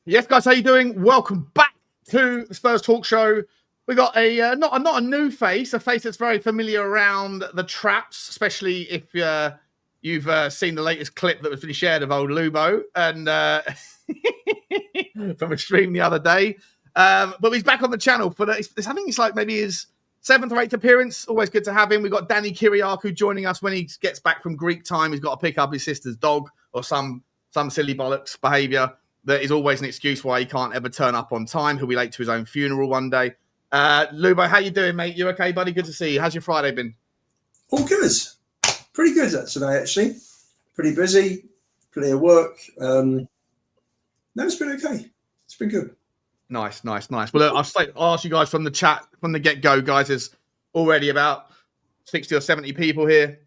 Yes, guys, how you doing? Welcome back to the Spurs Talk Show. We got a not a new face, a face that's very familiar around the traps, especially if you've seen the latest clip that was been shared of old Lubo and from a stream the other day. But he's back on the channel for I think it's like maybe his 7th or 8th appearance. Always good to have him. We've got Danny Kyriakou joining us when he gets back from Greek time. He's got to pick up his sister's dog or some silly bollocks behaviour. That is always an excuse why he can't ever turn up on time. He'll be late to his own funeral one day. Lubo, how you doing, mate? You okay, buddy? Good to see you. How's your Friday been? All good. Pretty good today, actually. Pretty busy. Plenty of work. No, it's been okay. It's been good. Nice. Well, look, I'll ask you guys from the chat, from the get-go, guys. There's already about 60 or 70 people here.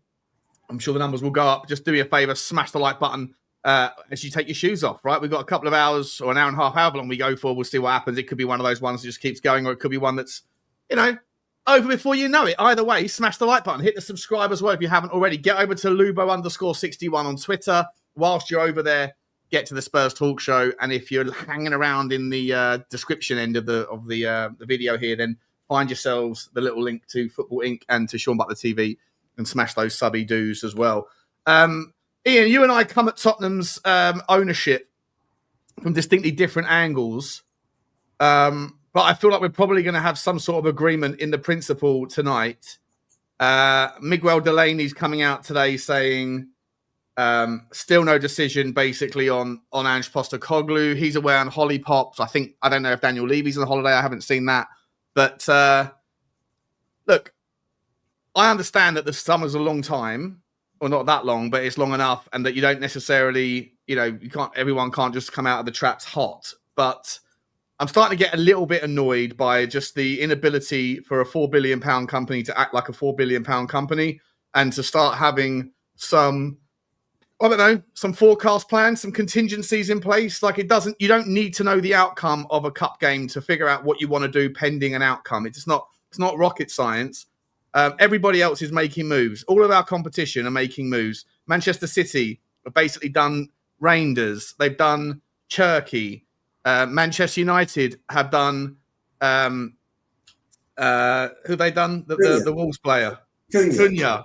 I'm sure the numbers will go up. Just do me a favour, smash the like button. As you take your shoes off, right? We've got a couple of hours or an hour and a half, however long we go for. We'll see what happens. It could be one of those ones that just keeps going, or it could be one that's, over before you know it. Either way, smash the like button, hit the subscribe as well if you haven't already. Get over to Lubo_61 on Twitter. Whilst you're over there, get to the Spurs Talk Show. And if you're hanging around in the description end of the video here, then find yourselves the little link to Football Inc. and to Sean Butler TV and smash those subby doos as well. Ian, you and I come at Tottenham's ownership from distinctly different angles, but I feel like we're probably going to have some sort of agreement in the principle tonight. Miguel Delaney's coming out today saying still no decision basically on Ange Postecoglou. He's away on Holly Pops. I don't know if Daniel Levy's on holiday. I haven't seen that. But look, I understand that the summer's a long time. Or not that long, but it's long enough, and that you don't necessarily, everyone can't just come out of the traps hot. But I'm starting to get a little bit annoyed by just the inability for a £4 billion company to act like a £4 billion company and to start having some forecast plans, some contingencies in place. Like you don't need to know the outcome of a cup game to figure out what you want to do pending an outcome. It's not rocket science. Everybody else is making moves. All of our competition are making moves. Manchester City have basically done Rangers. They've done Cherky. Manchester United have done who they done? The Wolves player. Cunha.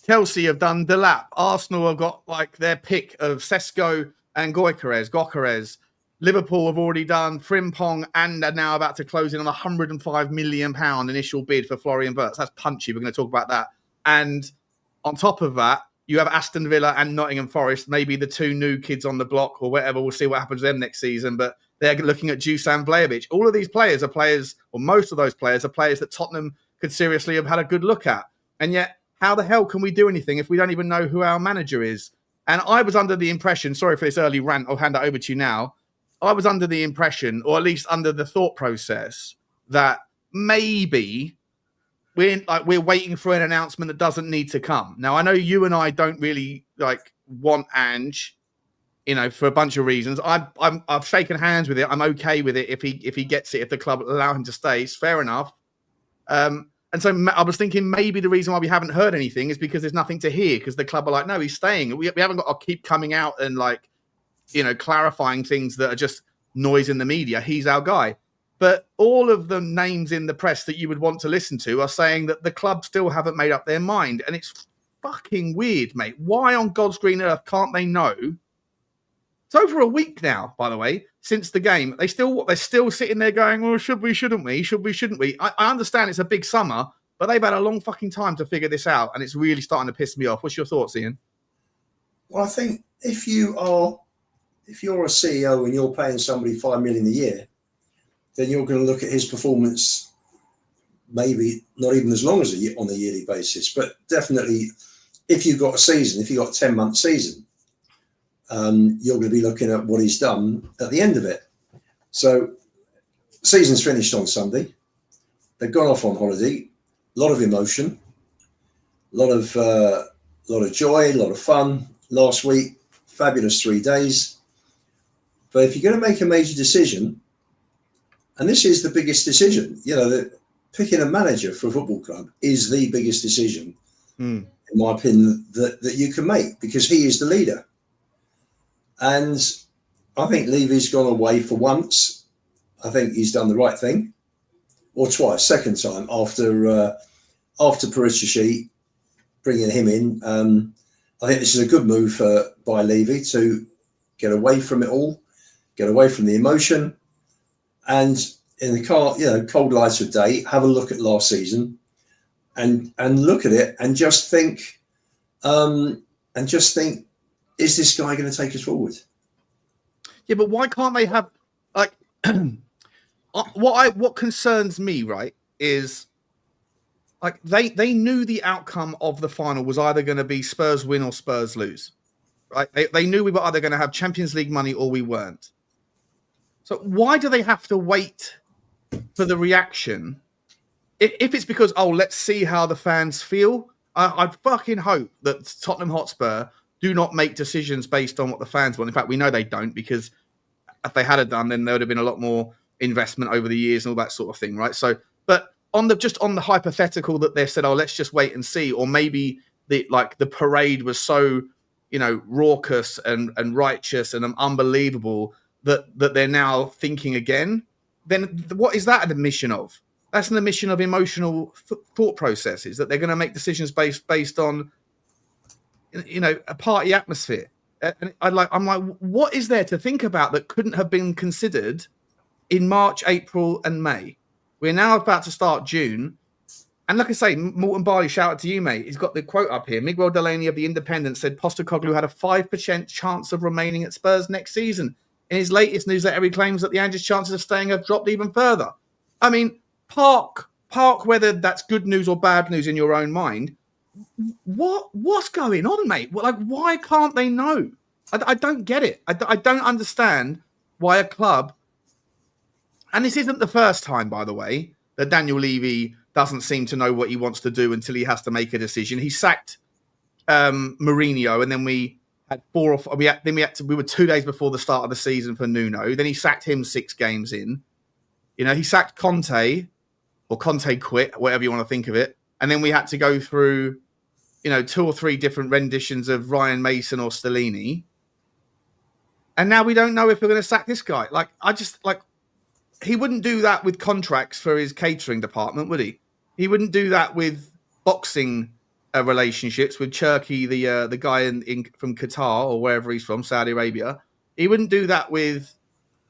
Chelsea have done Delap. Arsenal have got like their pick of Sesko and Gyökeres. Liverpool have already done Frimpong and are now about to close in on a £105 million initial bid for Florian Wirtz. That's punchy. We're going to talk about that. And on top of that, you have Aston Villa and Nottingham Forest, maybe the two new kids on the block or whatever. We'll see what happens to them next season. But they're looking at Dusan Vlahovic. All of these players are players, or most of those players are players that Tottenham could seriously have had a good look at. And yet, how the hell can we do anything if we don't even know who our manager is? And I was under the impression, sorry for this early rant, I'll hand it over to you now. I was under the impression, or at least under the thought process, that maybe we're waiting for an announcement that doesn't need to come. Now, I know you and I don't really want Ange, for a bunch of reasons. I've shaken hands with it. I'm okay with it if he gets it. If the club allow him to stay, it's fair enough. And so I was thinking maybe the reason why we haven't heard anything is because there's nothing to hear. Because the club are like, no, he's staying. We haven't got to keep coming out and clarifying things that are just noise in the media. He's our guy. But all of the names in the press that you would want to listen to are saying that the club still haven't made up their mind. And it's fucking weird, mate. Why on God's green earth can't they know? It's over a week now, by the way, since the game. They're still sitting there going, well, should we, shouldn't we? Should we, shouldn't we? I understand it's a big summer, but they've had a long fucking time to figure this out. And it's really starting to piss me off. What's your thoughts, Ian? Well, I think if you're a CEO and you're paying somebody $5 million a year, then you're going to look at his performance, maybe not even as long as on a yearly basis, but definitely if you've got a 10-month season, you're going to be looking at what he's done at the end of it. So season's finished on Sunday. They've gone off on holiday, a lot of emotion, a lot of joy, a lot of fun last week, fabulous 3 days. But if you're going to make a major decision, and this is the biggest decision, that picking a manager for a football club is the biggest decision, in my opinion, that you can make, because he is the leader. And Levy's gone away for once. I think he's done the right thing, or twice. Second time after Paratici, bringing him in. I think this is a good move by Levy to get away from it all, get away from the emotion, and in the cold light of day, have a look at last season, and look at it and just think, is this guy going to take us forward? Yeah, but why can't they have like what concerns me, right, is like they knew the outcome of the final was either going to be Spurs win or Spurs lose, right? They knew we were either going to have Champions League money or we weren't. So why do they have to wait for the reaction? If it's because, let's see how the fans feel, I fucking hope that Tottenham Hotspur do not make decisions based on what the fans want. In fact, we know they don't, because if they had done, then there would have been a lot more investment over the years and all that sort of thing, right? So, but on the hypothetical that they said, let's just wait and see, or maybe the parade was so, raucous and righteous and unbelievable that they're now thinking again, then what is that an admission of? That's an admission of emotional thought processes, that they're going to make decisions based on, a party atmosphere. And I'm like, what is there to think about that couldn't have been considered in March, April, and May? We're now about to start June. And like I say, Morton Barley, shout out to you, mate. He's got the quote up here. Miguel Delaney of The Independent said Postecoglou had a 5% chance of remaining at Spurs next season. In his latest newsletter, he claims that the Ange's chances of staying have dropped even further. I mean, park whether that's good news or bad news in your own mind. What's going on, mate? Why can't they know? I don't get it. I don't understand why a club, and this isn't the first time, by the way, that Daniel Levy doesn't seem to know what he wants to do until he has to make a decision. He sacked Mourinho, and then we had we were 2 days before the start of the season for Nuno. Then he sacked him 6 games in. He sacked Conte, or Conte quit, whatever you want to think of it. And then we had to go through, 2 or 3 different renditions of Ryan Mason or Stellini. And now we don't know if we're going to sack this guy. He wouldn't do that with contracts for his catering department, would he? He wouldn't do that with boxing relationships with Cherky, the guy from Qatar or wherever he's from, Saudi Arabia. He wouldn't do that with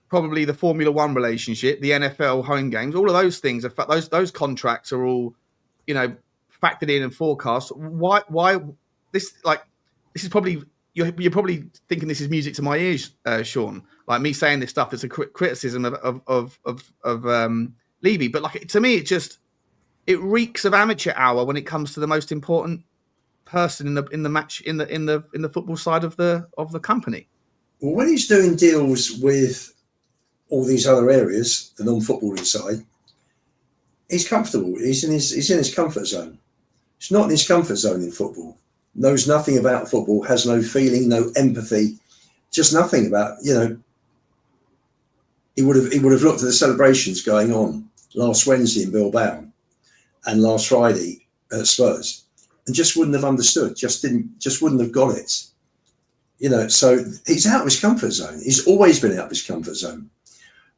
probably the Formula One relationship, the NFL home games. All of those things, those contracts are all, factored in and forecast. Why this? This is probably you're probably thinking this is music to my ears, Sean. Like me saying this stuff that's a criticism of Levy, but to me, it reeks of amateur hour when it comes to the most important person in the match in the football side of the company. Well, when he's doing deals with all these other areas, the non-footballing side, he's comfortable. He's in his comfort zone. He's not in his comfort zone in football. Knows nothing about football. Has no feeling, no empathy. Just nothing about. He would have looked at the celebrations going on last Wednesday in Bilbao and last Friday at Spurs, and just wouldn't have understood. Just wouldn't have got it. So he's out of his comfort zone. He's always been out of his comfort zone,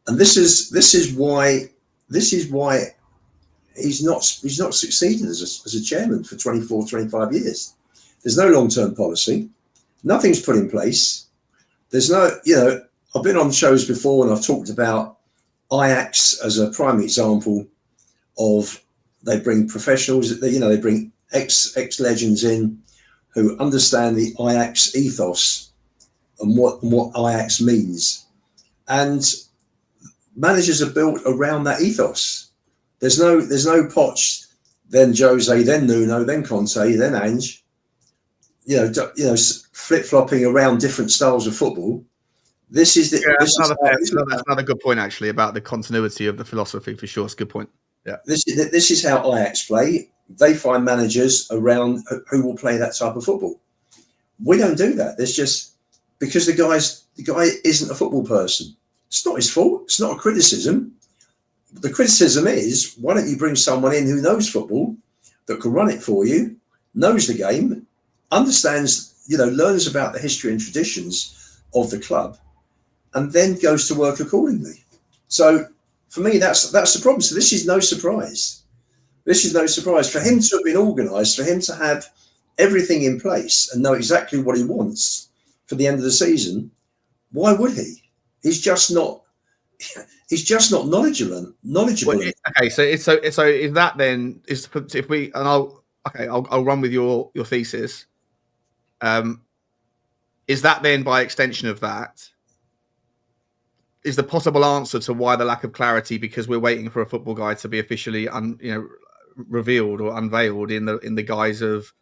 and this is why he's not succeeded as a chairman for 24, 25 years. There's no long-term policy. Nothing's put in place. There's no, I've been on shows before and I've talked about Ajax as a prime example of they bring professionals, they bring ex-legends in who understand the Ajax ethos and what Ajax means. And managers are built around that ethos. There's no Poch, then Jose, then Nuno, then Conte, then Ange. Flip-flopping around different styles of football. That's another good point, actually, about the continuity of the philosophy, for sure. It's a good point. Yeah. This is how Ajax play. They find managers around who will play that type of football. We don't do that. There's just because the guy isn't a football person. It's not his fault. It's not a criticism. The criticism is, why don't you bring someone in who knows football, that can run it for you, knows the game, understands, learns about the history and traditions of the club, and then goes to work accordingly. So for me, that's the problem. So this is no surprise. This is no surprise for him to have been organised, for him to have everything in place and know exactly what he wants for the end of the season. Why would he? He's just not. He's just not knowledgeable. Well, okay, so is that then is if we and I'll run with your thesis. Is that then by extension of that? Is the possible answer to why the lack of clarity because we're waiting for a football guide to be officially revealed or unveiled in the guise of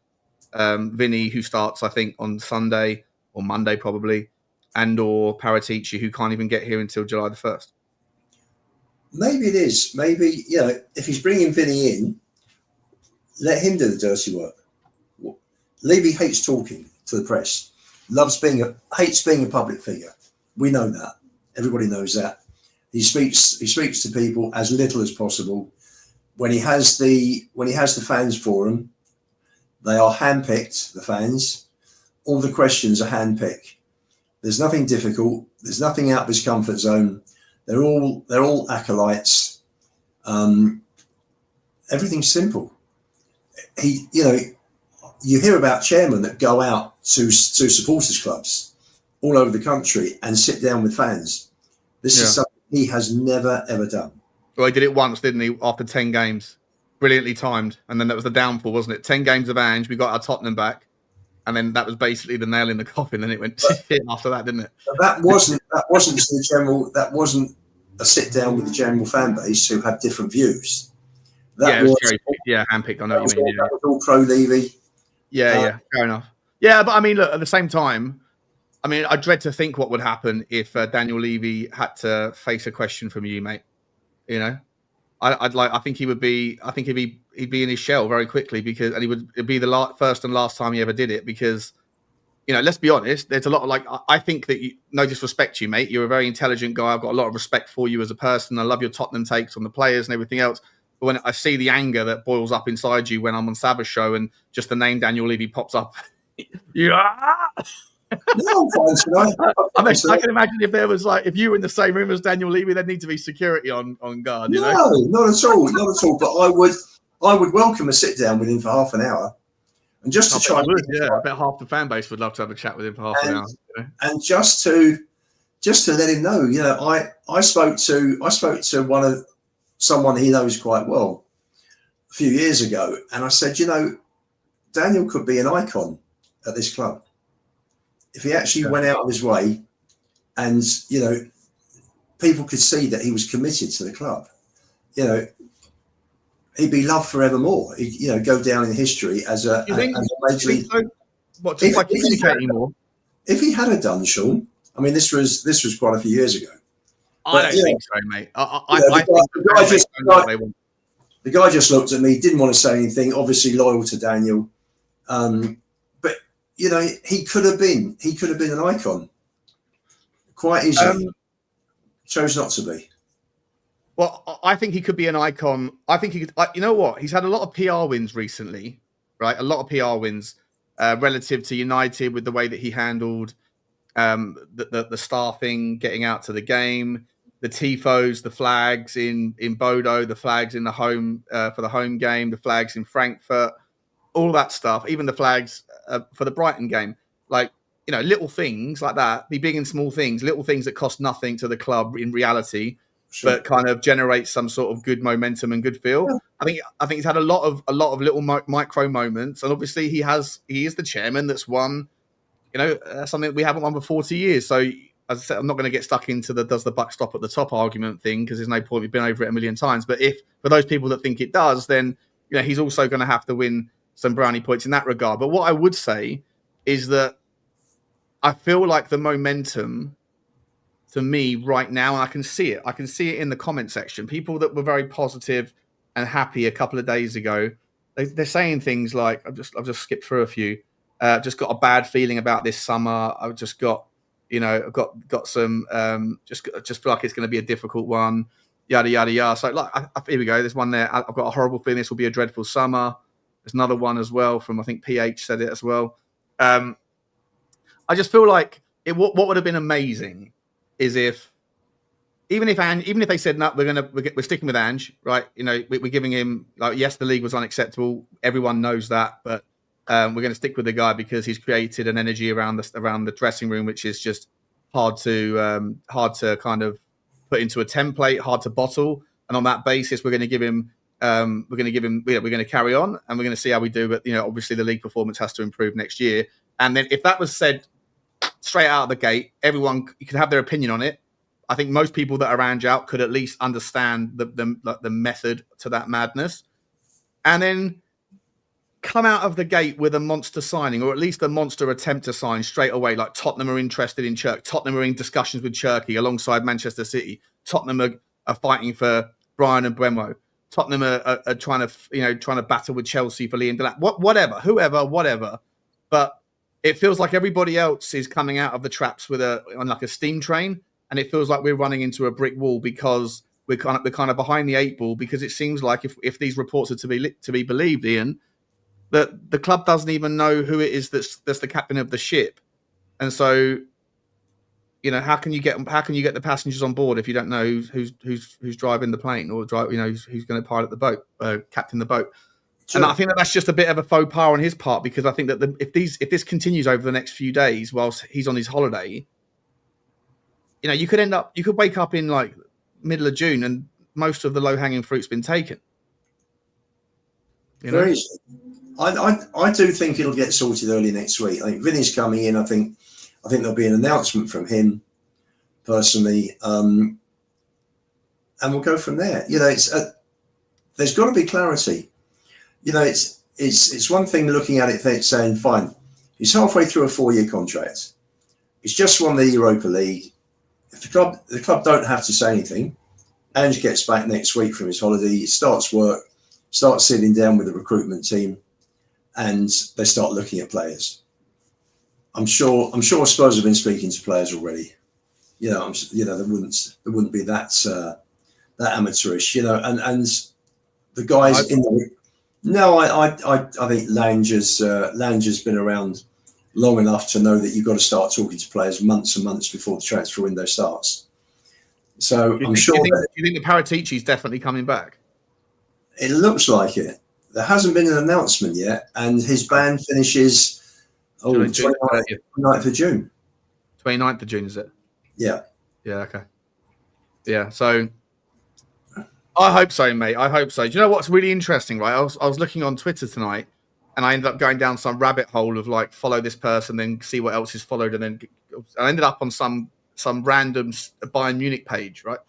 Vinny, who starts I think on Sunday or Monday probably, and or Paratici, who can't even get here until July the 1st. Maybe it is. Maybe if he's bringing Vinny in, let him do the dirty work. Levy hates talking to the press. Hates being a public figure. We know that. Everybody knows that. He speaks to people as little as possible. When he has the fans forum, they are handpicked. The fans, all the questions are handpicked. There's nothing difficult. There's nothing out of his comfort zone. They're all acolytes. Everything's simple. You hear about chairmen that go out to supporters clubs all over the country and sit down with fans. This is something he has never, ever done. Well, he did it once, didn't he, after 10 games? Brilliantly timed. And then that was the downfall, wasn't it? 10 games of Ange, we got our Tottenham back. And then that was basically the nail in the coffin. And it went after that, didn't it? That wasn't to the general. That wasn't a sit down with the general fan base who had different views. It was handpicked. I know what you mean. That was all pro Levy. Yeah, fair enough. Yeah, but I mean, look, at the same time, I mean, I dread to think what would happen if Daniel Levy had to face a question from you, mate. I think he'd be in his shell very quickly it'd be the first and last time he ever did it because, let's be honest, there's a lot of I think that no disrespect to you, mate. You're a very intelligent guy. I've got a lot of respect for you as a person. I love your Tottenham takes on the players and everything else. But when I see the anger that boils up inside you when I'm on Sabbath show and just the name Daniel Levy pops up, No, I'm fine tonight. I can imagine if there was if you were in the same room as Daniel Levy, there'd need to be security on guard. No, not at all, not at all. But I would welcome a sit down with him for half an hour, and just to try. I bet half the fan base would love to have a chat with him for half an hour. And just to let him know, I spoke to someone he knows quite well a few years ago, and I said, Daniel could be an icon at this club. If he actually went out of his way and, people could see that he was committed to the club, he'd be loved forevermore. He'd, go down in history as a major. What, just communicating more? If he had done, Sean, I mean, this was quite a few years ago. I don't think so, mate. The guy just looked at me, didn't want to say anything, obviously loyal to Daniel. He could have been an icon quite easily. Chose not to be. Well, I think he could be an icon. I think he could. You know what? He's had a lot of PR wins recently, right? A lot of PR wins relative to United with the way that he handled the staffing, getting out to the game, the tifos, the flags in Bodo, the flags in the home for the home game, the flags in Frankfurt, all that stuff, even the flags for the Brighton game. Little things like that, the big and small things, little things that cost nothing to the club in reality, sure, but kind of generate some sort of good momentum and good feel. Yeah. I think he's had a lot of little micro moments, and obviously he is the chairman that's won, something we haven't won for 40 years. So as I said, I'm not going to get stuck into the does the buck stop at the top argument thing because there's no point. We've been over it a million times. But if for those people that think it does, then he's also going to have to win some brownie points in that regard. But what I would say is that I feel like the momentum to me right now, and I can see it in the comment section. People that were very positive and happy a couple of days ago, they're saying things like, I've just skipped through a few. Just got a bad feeling about this summer. I've just got, I've got some, just feel like it's going to be a difficult one. Yada yada yada. So here we go. There's one there. I've got a horrible feeling this will be a dreadful summer. There's another one as well from I think PH said it as well. I just feel like what would have been amazing is if even if they said no, we're sticking with Ange, right? You know, we're giving him like, yes, the league was unacceptable. Everyone knows that, but we're going to stick with the guy because he's created an energy around the dressing room, which is just hard to kind of put into a template, hard to bottle. And on that basis, we're going to give him. We're going to carry on, and we're going to see how we do. But you know, obviously, the league performance has to improve next year. And then, if that was said straight out of the gate, everyone could have their opinion on it. I think most people that are Ange out could at least understand the method to that madness, and then come out of the gate with a monster signing, or at least a monster attempt to sign straight away. Like Tottenham are interested in Cherky. Tottenham are in discussions with Cherky alongside Manchester City. Tottenham are fighting for Brian and Bremo. Tottenham are trying to battle with Chelsea for Liam Delap. Whatever. But it feels like everybody else is coming out of the traps on like a steam train, and it feels like we're running into a brick wall because we're kind of behind the eight ball. Because it seems like if these reports are to be believed, Ian, that the club doesn't even know who it is that's the captain of the ship, and so. You know, how can you get the passengers on board if you don't know who's driving the plane or who's going to pilot the boat, captain the boat? Sure. And I think that's just a bit of a faux pas on his part, because I think that if this continues over the next few days whilst he's on his holiday, you know, you could wake up in like middle of June and most of the low hanging fruit's been taken. You know? Very easy. I do think it'll get sorted early next week. I think Vinny's coming in. I think there'll be an announcement from him personally, and we'll go from there. You know, there's got to be clarity. You know, it's one thing looking at it saying, fine, he's halfway through a 4-year contract. He's just won the Europa League. If the club don't have to say anything, Ange gets back next week from his holiday, he starts work, starts sitting down with the recruitment team, and they start looking at players. I'm sure Spurs have been speaking to players already. You know, there wouldn't be that amateurish. You know, and the guys in the. No, I think Lange has been around long enough to know that you've got to start talking to players months and months before the transfer window starts. So I'm sure. Do you think the Paratici's definitely coming back? It looks like it. There hasn't been an announcement yet, and his ban finishes. 29th of June. 29th of June, is it? Yeah. Yeah, okay. Yeah, so I hope so, mate. I hope so. Do you know what's really interesting, right? I was looking on Twitter tonight, and I ended up going down some rabbit hole of like follow this person, then see what else is followed, and then I ended up on some random Bayern Munich page, right?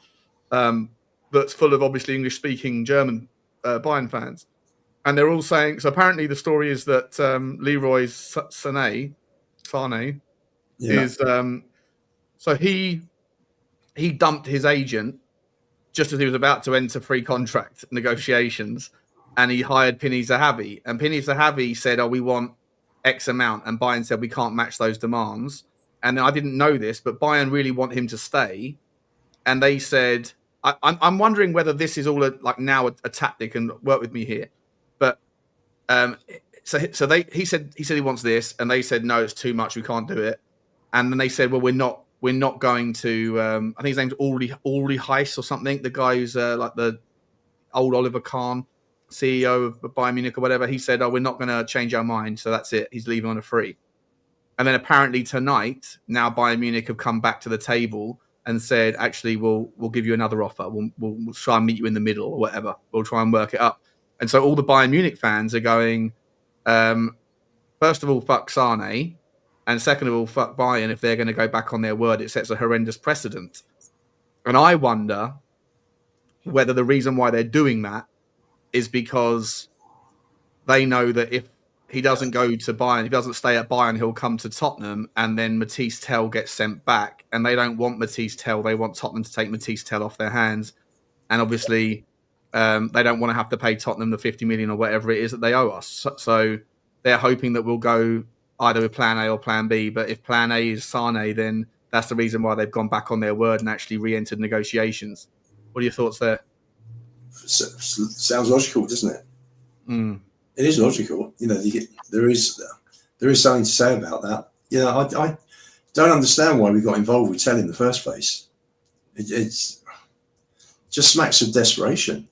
That's full of obviously English-speaking German Bayern fans. And they're all saying, so apparently the story is that Leroy Sané is, so he dumped his agent just as he was about to enter pre-contract negotiations, and he hired Pini Zahavi. And Pini Zahavi said, we want X amount. And Bayern said, we can't match those demands. And then I didn't know this, but Bayern really want him to stay. And they said, I'm wondering whether this is all a tactic, and work with me here. But so he said he wants this, and they said no, it's too much, we can't do it. And then they said, well, we're not going to. I think his name's Ulrich Heiss or something. The guy who's like the old Oliver Kahn, CEO of Bayern Munich or whatever. He said, we're not going to change our mind, so that's it. He's leaving on a free. And then apparently tonight, now Bayern Munich have come back to the table and said, actually, we'll give you another offer. We'll try and meet you in the middle or whatever. We'll try and work it up. And so all the Bayern Munich fans are going, first of all, fuck Sane. And second of all, fuck Bayern. If they're going to go back on their word, it sets a horrendous precedent. And I wonder whether the reason why they're doing that is because they know that if he doesn't go to Bayern, if he doesn't stay at Bayern, he'll come to Tottenham, and then Matisse Tell gets sent back. And they don't want Matisse Tell. They want Tottenham to take Matisse Tell off their hands. And obviously... they don't want to have to pay Tottenham the 50 million or whatever it is that they owe us. So they're hoping that we'll go either with plan A or plan B. But if plan A is Sane, then that's the reason why they've gone back on their word and actually re-entered negotiations. What are your thoughts there? Sounds logical, doesn't it? Mm. It is logical. You know, there is something to say about that. You know, I don't understand why we got involved with Telly in the first place. It's just smacks of desperation.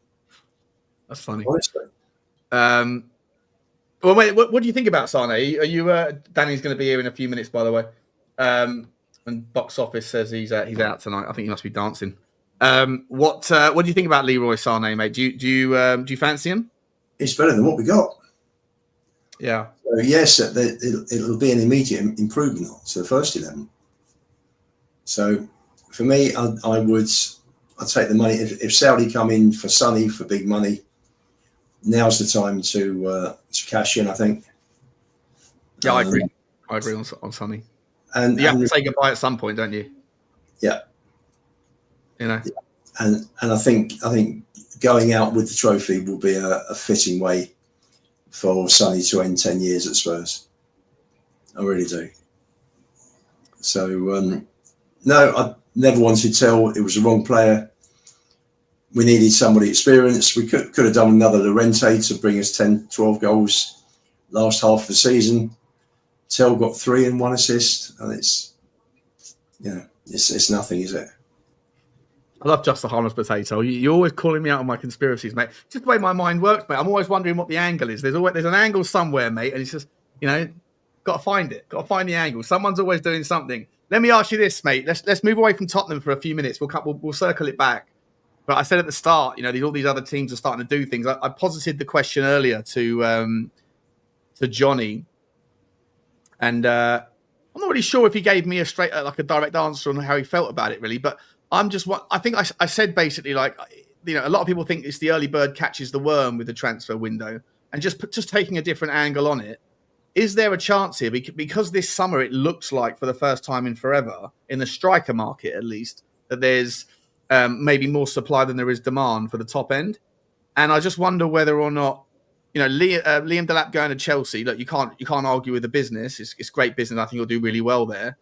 That's funny. Honestly. Well, wait, what do you think about Sane? Are you? Danny's going to be here in a few minutes, by the way. And box office says he's out tonight. I think he must be dancing. What do you think about Leroy Sane, mate? Do you fancy him? It's better than what we got. Yeah. So yes, it'll be an immediate improvement to the first 11. So for me, I'd take the money. If Saudi come in for Sonny for big money, now's the time to cash in, I think. Yeah, I agree. I agree on Sonny. And you have to say goodbye at some point, don't you? Yeah. You know. And I think going out with the trophy will be a fitting way for Sonny to end 10 years at Spurs. I really do. So no, I never wanted to tell. It was the wrong player. We needed somebody experienced. We could have done another Llorente to bring us 10, 12 goals last half of the season. Tell got 3 and 1 assist, and it's nothing, is it? I love Just the Harmless Potato. You're always calling me out on my conspiracies, mate. Just the way my mind works, mate. I'm always wondering what the angle is. There's an angle somewhere, mate, and it's just, got to find it. Got to find the angle. Someone's always doing something. Let me ask you this, mate. Let's move away from Tottenham for a few minutes. We'll circle it back. But I said at the start, all these other teams are starting to do things. I posited the question earlier to Johnny, and I'm not really sure if he gave me a direct answer on how he felt about it, really. But I think I said basically, a lot of people think it's the early bird catches the worm with the transfer window, and just taking a different angle on it. Is there a chance here? Because this summer it looks like, for the first time in forever, in the striker market at least, that there's maybe more supply than there is demand for the top end. And I just wonder whether or not, Liam Delap going to Chelsea. Look, you can't argue with the business. It's great business. I think he'll do really well there.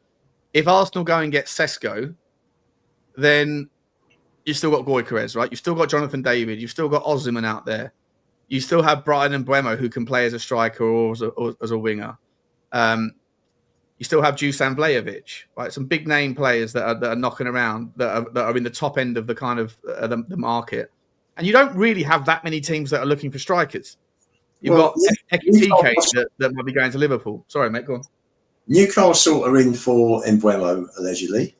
If Arsenal go and get Sesko, then you've still got Gyökeres, right? You've still got Jonathan David. You've still got Osimhen out there. You still have Brian and Mbeumo, who can play as a striker or as a winger. You still have Dusan Vlahovic, right? Some big name players that are knocking around, that are in the top end of the kind of the market. And you don't really have that many teams that are looking for strikers. You've got Ekitike that might be going to Liverpool. Sorry, mate, go on. Newcastle are in for Mbeumo, allegedly.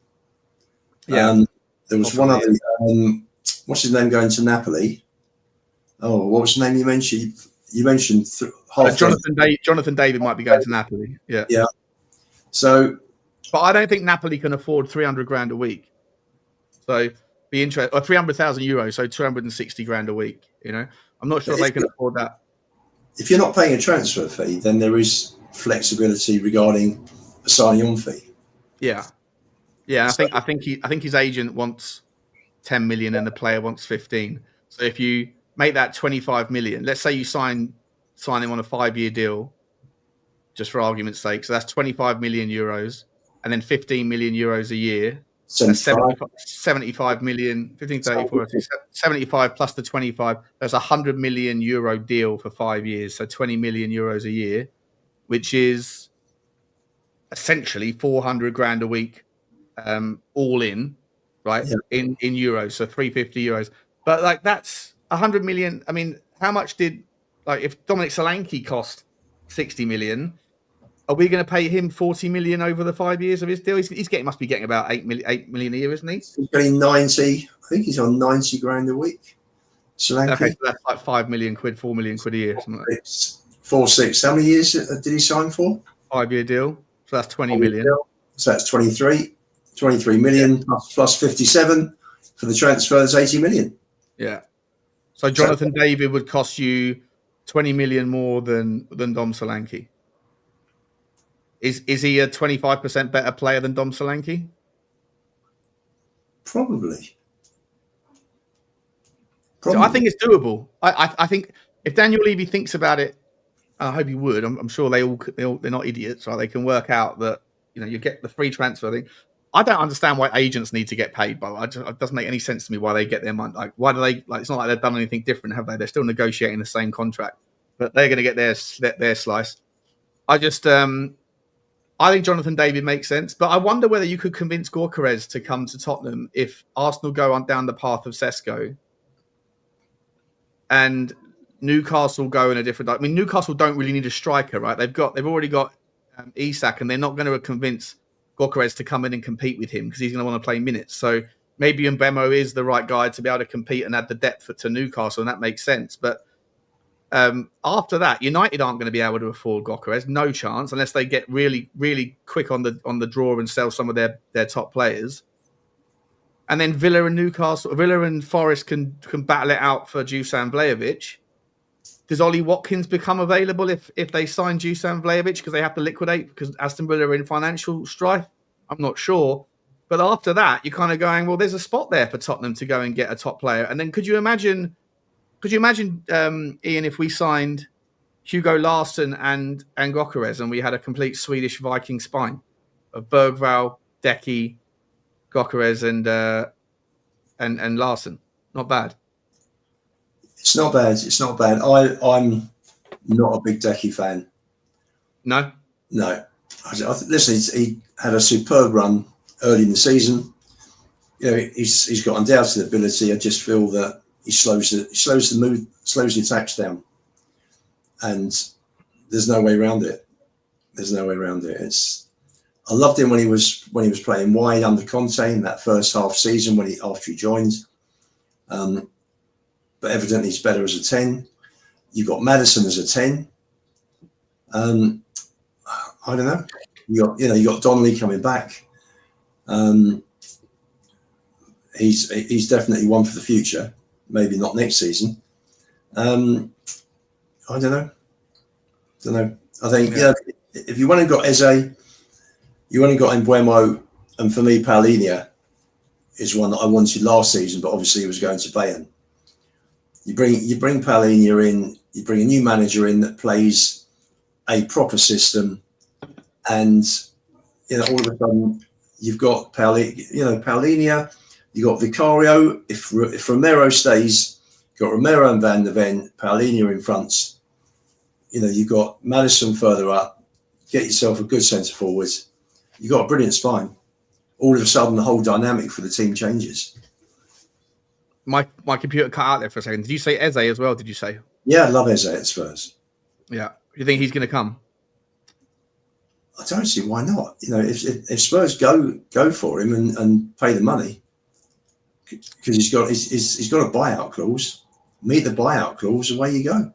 Yeah. There was one other. What's his name going to Napoli? Oh, what was the name you mentioned? You mentioned Jonathan David might be going to Napoli. Yeah. Yeah. So, but I don't think Napoli can afford 300 grand a week. So be interested, or 300,000 euros, so 260 grand a week. I'm not sure they can afford that. If you're not paying a transfer fee, then there is flexibility regarding a signing on fee. Yeah. Yeah, I think his agent wants 10 million and the player wants 15. So if you make that 25 million, let's say you sign him on a 5-year deal, just for argument's sake. So that's 25 million euros, and then 15 million euros a year. 75 million, 15, 34, 75 plus the 25. That's a 100 million euro deal for 5 years. So 20 million euros a year, which is essentially 400 grand a week, all in, right? Yeah. In euros. So 350 euros. But that's 100 million. I mean, how much did, if Dominic Solanke cost 60 million, are we going to pay him 40 million over the 5 years of his deal? Must be getting about 8 million a year, isn't he? He's getting 90. I think he's on 90 grand a week. Solanke. Okay, so that's like 5 million quid, 4 million quid a year. Something like that. 4, 6. How many years did he sign for? 5-year deal. So that's 20 million. So that's 23 million plus 57 for the transfer. That's 80 million. Yeah. So Jonathan David would cost you 20 million more than Dom Solanke. Is he a 25% better player than Dom Solanke? Probably. So I think it's doable. I think if Daniel Levy thinks about it, I hope he would. I'm sure they're not idiots, right? They can work out that you get the free transfer thing. I don't understand why agents need to get paid. By the way, it doesn't make any sense to me why they get their money. Why do they? It's not like they've done anything different, have they? They're still negotiating the same contract, but they're going to get their slice. I just I think Jonathan David makes sense, but I wonder whether you could convince Gyökeres to come to Tottenham if Arsenal go on down the path of Sesko and Newcastle go in a different. I mean, Newcastle don't really need a striker, right? They've already got Isak, and they're not going to convince Gyökeres to come in and compete with him because he's going to want to play minutes. So maybe Mbemo is the right guy to be able to compete and add the depth to Newcastle, and that makes sense. But after that, United aren't going to be able to afford Gyökeres, no chance, unless they get really, really quick on the draw and sell some of their top players. And then Villa and Forest can battle it out for Dusan Vlahovic. Does Ollie Watkins become available if they sign Dusan Vlahovic because they have to liquidate because Aston Villa are in financial strife? I'm not sure. But after that, you're kind of going, well, there's a spot there for Tottenham to go and get a top player. And then could you imagine, Ian, if we signed Hugo Larsson and Gyökeres and we had a complete Swedish Viking spine of Berghvall, Decky, Gyökeres and Larsson? Not bad. It's not bad. It's not bad. I'm not a big Decky fan. No? No. Listen, he had a superb run early in the season. You know, he's got undoubted ability. I just feel that he slows the attacks down, and there's no way around it. There's no way around it. I loved him when he was playing wide under Conte in that first half season after he joined. But evidently he's better as a 10. You've got Maddison as a 10. I don't know. You got Donnelly coming back. He's definitely one for the future. Maybe not next season. I don't know. I think if you went and got Eze, you went and got Mbeumo, and for me, Paulinho is one that I wanted last season, but obviously he was going to Bayern. You bring Paulinho in, you bring a new manager in that plays a proper system, and all of a sudden you've got Paulinho, you've got Vicario. If Romero stays, you've got Romero and Van der Ven, Paulinho in front. You've got Maddison further up. Get yourself a good centre forward. You've got a brilliant spine. All of a sudden, the whole dynamic for the team changes. My computer cut out there for a second. Did you say Eze as well? Did you say? Yeah, I love Eze at Spurs. Yeah. You think he's going to come? I don't see why not. If Spurs go for him and pay the money, because he's got a buyout clause. Meet the buyout clause, away you go.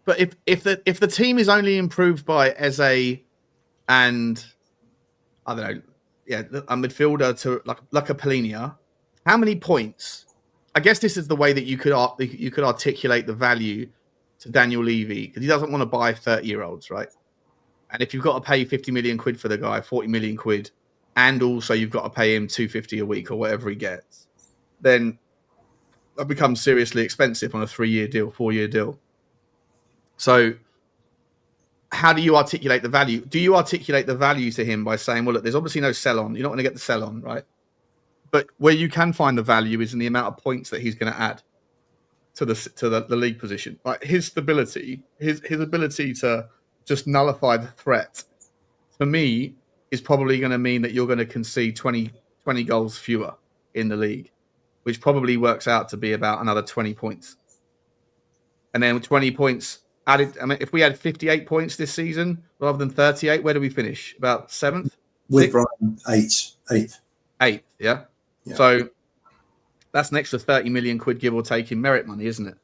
But if the team is only improved by Eze and I don't know, a midfielder to like a Paulinho, how many points? I guess this is the way that you could articulate the value to Daniel Levy, because he doesn't want to buy 30-year-olds, right? And if you've got to pay 50 million quid for the guy, 40 million quid, and also you've got to pay him 250 a week or whatever he gets, then that becomes seriously expensive on a 3-year deal, 4-year deal. So how do you articulate the value? Do you articulate the value to him by saying, well, look, there's obviously no sell on. You're not going to get the sell on, right? But where you can find the value is in the amount of points that he's going to add to the league position. Like his stability, his ability to just nullify the threat, for me, is probably going to mean that you're going to concede 20 goals fewer in the league, which probably works out to be about another 20 points. And then 20 points added. I mean, if we had 58 points this season rather than 38, where do we finish? About 7th? With Brighton, 8th. 8th, yeah. So that's an extra 30 million quid, give or take, in merit money, isn't it?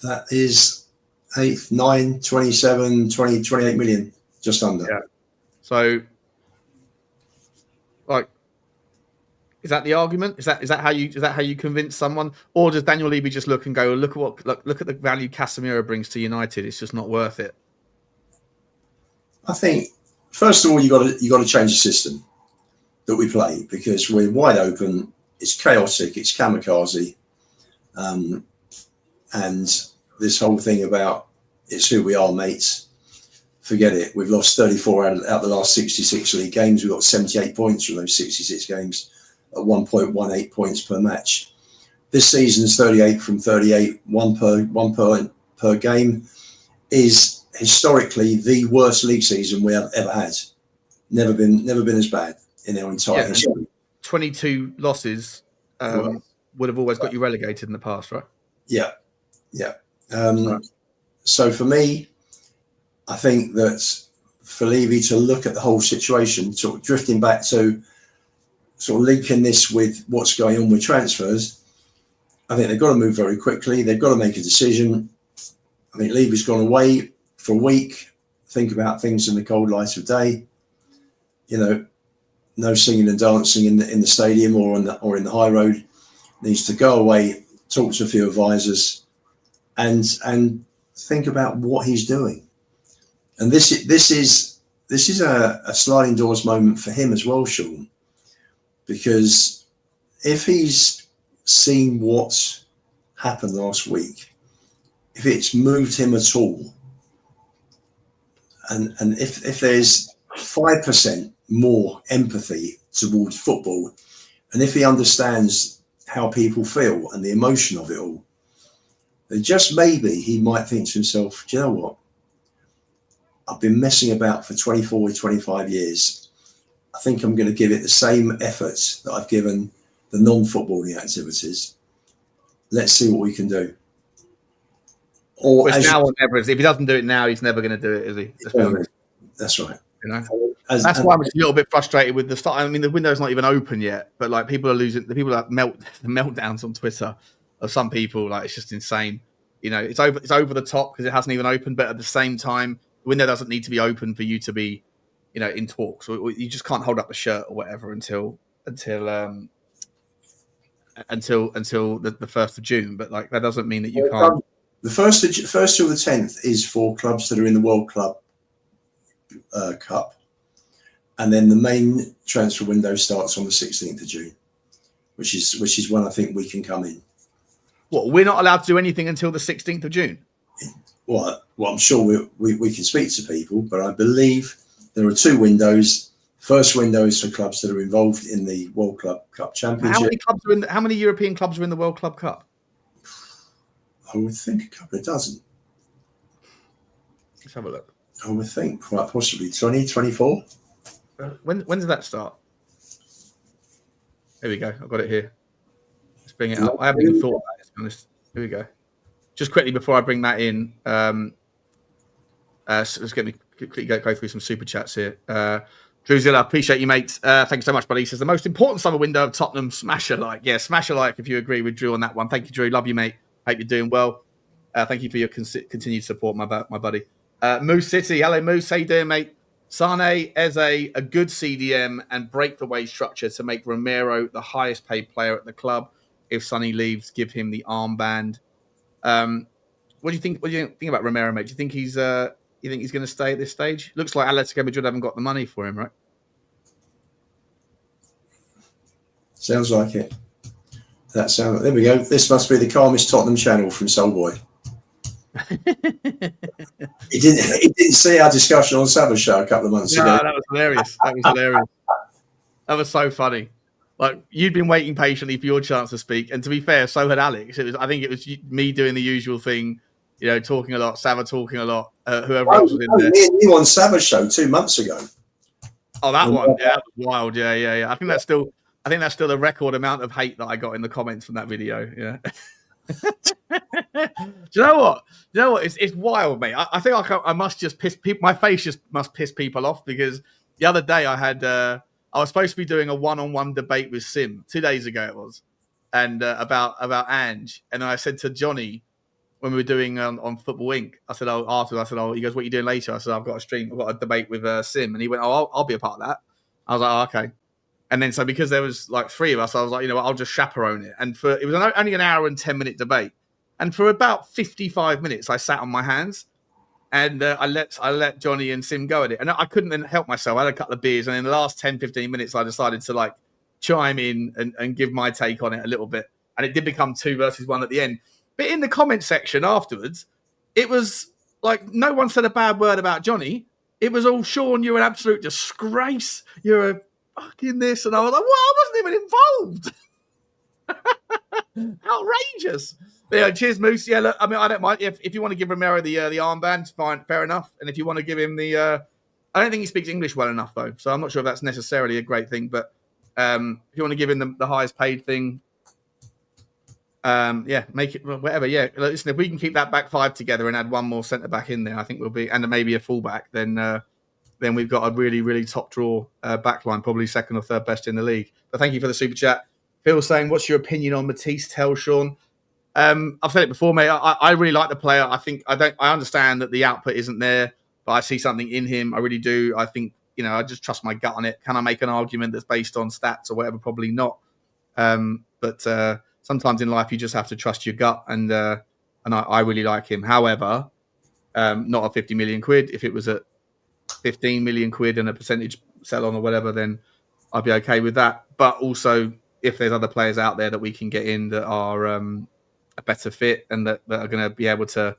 That is 8th, 9, 27, 20, 28 million, just under. Yeah. So, is that the argument? Is that how you convince someone, or does Daniel Levy just look and go, look at the value Casemiro brings to United? It's just not worth it. I think first of all you got to change the system that we play, because we're wide open. It's chaotic. It's kamikaze, and this whole thing about it's who we are, mates. Forget it. We've lost 34 out of the last 66 league games. We've got 78 points from those 66 games at 1.18 points per match. This season's 38 from 38, one per game is historically the worst league season we have ever had. Never been as bad in our entire history. 22 losses would have always got you relegated in the past, right? Yeah. So for me, I think that for Levy to look at the whole situation, sort of drifting back to sort of linking this with what's going on with transfers, I think they've got to move very quickly. They've got to make a decision. I think Levy's gone away for a week, think about things in the cold light of day. No singing and dancing in the stadium or in the high road. Needs to go away, talk to a few advisors, and think about what he's doing. And this is a sliding doors moment for him as well, Sean, because if he's seen what happened last week, if it's moved him at all, and if there's 5% more empathy towards football, and if he understands how people feel and the emotion of it all, then just maybe he might think to himself, do you know what? I've been messing about for 24, 25 years. I think I'm going to give it the same effort that I've given the non-footballing activities. Let's see what we can do. Or now or never. If he doesn't do it now, he's never going to do it, is he? That's right. That's why I'm just a little bit frustrated with the start. I mean, the window's not even open yet, but like people are losing. The people that the meltdowns on Twitter of some people, like it's just insane. It's over the top because it hasn't even opened. But at the same time, the window doesn't need to be open for you to be, in talks. Or you just can't hold up a shirt or whatever until the 1st of June. But like that doesn't mean that you can't. The first till the 10th is for clubs that are in the World Club Cup, and then the main transfer window starts on the 16th of June, which is when I think we can come in. What, we're not allowed to do anything until the 16th of June? Well, I'm sure we can speak to people, but I believe there are two windows. First window is for clubs that are involved in the World Club Cup Championship. How many European clubs are in the World Club Cup? I would think a couple of dozen. Let's have a look. I would think quite possibly 20, 24. When does that start? Here we go. I've got it here. Let's bring it up. I haven't even thought about it, to be honest. Here we go. Just quickly before I bring that in, let's get me quickly go through some super chats here. Drew Zilla, appreciate you, mate. Thank you so much, buddy. He says the most important summer window of Tottenham. Smash a like. Yeah, smash a like if you agree with Drew on that one. Thank you, Drew. Love you, mate. Hope you're doing well. Thank you for your continued support, my buddy. Moose City. Hello, Moose. How you doing, mate? Sane, Eze, a good CDM and break the wage structure to make Romero the highest paid player at the club. If Sonny leaves, give him the armband. What do you think? What do you think about Romero, mate? Do you think he's going to stay at this stage? Looks like Atletico Madrid haven't got the money for him, right? Sounds like it. There we go. This must be the calmest Tottenham channel from Soulboy. He didn't see our discussion on Sabbath Show a couple of months ago. That was hilarious. That was so funny. Like, you'd been waiting patiently for your chance to speak, and to be fair, so had Alex. I think it was me doing the usual thing, talking a lot, Sava talking a lot, whoever else was in there. Me and you on Sabbath Show 2 months ago. Oh, that one, yeah, that was wild. Yeah. I think that's still the record amount of hate that I got in the comments from that video. Yeah. Do you know what? It's wild, mate. I think I must just piss people. My face just must piss people off because the other day I was supposed to be doing a one-on-one debate with Sim 2 days ago. It was, and about Ange, and I said to Johnny when we were doing on Football Inc. I said, he goes, "What are you doing later?" I said, "I've got a stream. I've got a debate with Sim," and he went, "Oh, I'll be a part of that." I was like, "Oh, okay." And then so because there was like three of us, I was like, I'll just chaperone it. And it was only an hour and 10-minute debate. And for about 55 minutes, I sat on my hands and I let Johnny and Sim go at it. And I couldn't then help myself. I had a couple of beers. And in the last 10, 15 minutes, I decided to like chime in and give my take on it a little bit. And it did become 2 versus 1 at the end. But in the comment section afterwards, it was like no one said a bad word about Johnny. It was all, Sean, you're an absolute disgrace. You're a fucking this. And I was like, well, I wasn't even involved. Outrageous. But yeah, cheers, Moose. Yeah, look, I mean, I don't mind if you want to give Romero the armband, fine, fair enough. And if you want to give him the, I don't think he speaks English well enough though, so I'm not sure if that's necessarily a great thing. But if you want to give him the highest paid thing, yeah, make it whatever. Yeah, listen, if we can keep that back five together and add one more centre back in there, I think we'll be, and maybe a fullback, then we've got a really, really top draw back line, probably second or third best in the league. But thank you for the super chat. Phil saying, what's your opinion on Matisse Telshawn? I've said it before, mate. I really like the player. I understand that the output isn't there, but I see something in him. I really do. I think, I just trust my gut on it. Can I make an argument that's based on stats or whatever? Probably not. But sometimes in life you just have to trust your gut, and I really like him. However, not at 50 million quid. If it was at 15 million quid and a percentage sell on or whatever, then I'd be okay with that. But also, if there's other players out there that we can get in that are a better fit and that are going to be able to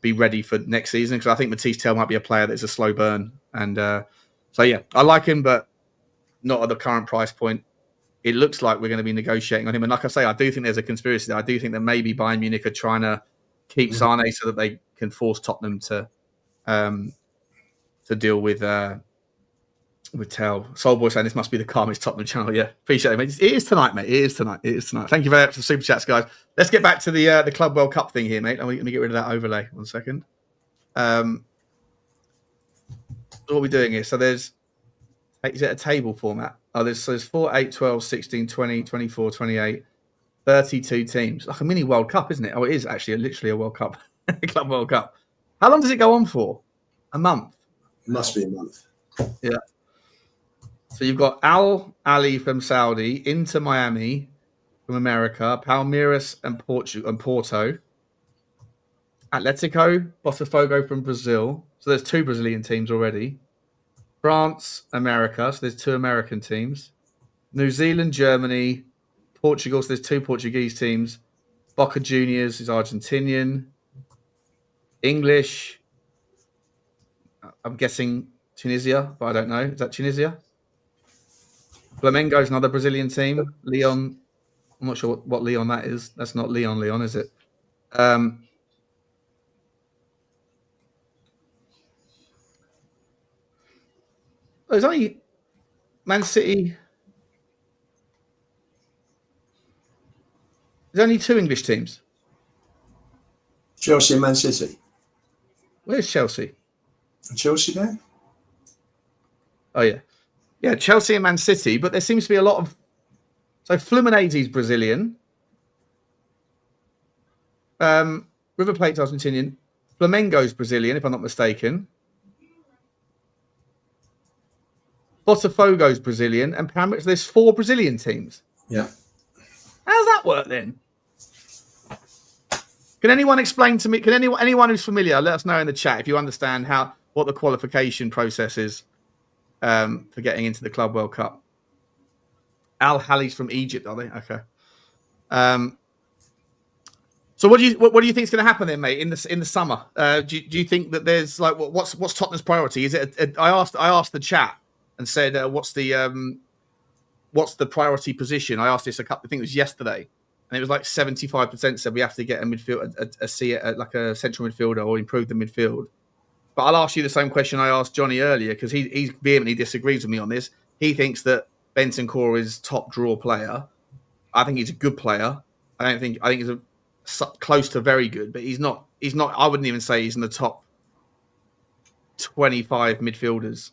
be ready for next season, because I think Matisse Tell might be a player that's a slow burn. And so, yeah, I like him, but not at the current price point. It looks like we're going to be negotiating on him. And like I say, I do think there's a conspiracy there. I do think that maybe Bayern Munich are trying to keep Sane so that they can force Tottenham to deal with Tell. Soulboy saying this must be the calmest Tottenham channel. Yeah, appreciate it, mate. It is tonight, mate. It is tonight. Thank you very much for the super chats, guys. Let's get back to the Club World Cup thing here, mate. Let me get rid of that overlay. 1 second. What are we doing here? So is it a table format? Oh, there's 4, 8, 12, 16, 20, 24, 28, 32 teams. Like a mini World Cup, isn't it? Oh, it is actually literally a World Cup. Club World Cup. How long does it go on for? A month? It must be a month. Yeah. So you've got Al Ali from Saudi, Inter Miami from America, Palmeiras and Porto, Atletico, Botafogo from Brazil. So there's 2 Brazilian teams already. France, America. So there's 2 American teams. New Zealand, Germany, Portugal. So there's 2 Portuguese teams. Boca Juniors is Argentinian. English. I'm guessing Tunisia, but I don't know. Is that Tunisia? Flamengo is another Brazilian team. Leon, I'm not sure what Leon that is. That's not Leon, is it? There's only Man City. There's only 2 English teams. Chelsea and Man City. Where's Chelsea? Chelsea there? Oh, yeah. Yeah, Chelsea and Man City, but there seems to be a lot of... So Fluminense is Brazilian. River Plate's Argentinian. Flamengo's Brazilian, if I'm not mistaken. Botafogo's Brazilian. And there's 4 Brazilian teams. Yeah. How does that work then? Can anyone explain to me? Can anyone who's familiar, let us know in the chat if you understand what the qualification process is for getting into the Club World Cup. Al Hali's from Egypt, are they? Okay. So what do you think is going to happen then, mate? In the summer, do you think that there's like what's Tottenham's priority? Is it? I asked the chat and said what's the priority position? I asked this I think it was yesterday, and it was like 75% said we have to get a midfield, like a central midfielder or improve the midfield. But I'll ask you the same question I asked Johnny earlier because he vehemently disagrees with me on this. He thinks that Bentancur is top draw player. I think he's a good player. I think he's close to very good, but he's not. I wouldn't even say he's in the top 25 midfielders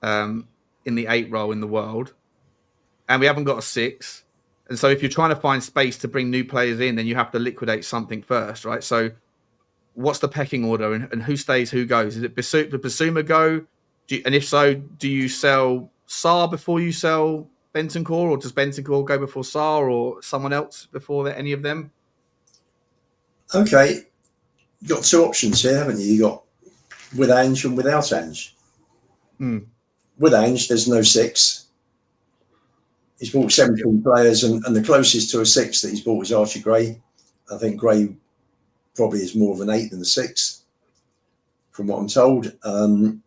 in the 8 role in the world. And we haven't got a 6. And so if you're trying to find space to bring new players in, then you have to liquidate something first, right? So what's the pecking order and who stays, who goes? Is it Bissouma go? And if so, do you sell Sarr before you sell Bentancur, or does Bentancur go before Sarr or someone else before any of them? Okay. You've got 2 options here, haven't you? You got with Ange and without Ange. With Ange, there's no 6. He's bought 17 players, and the closest to a 6 that he's bought is Archie Gray. I think Gray probably is more of an 8 than a 6, from what I'm told. And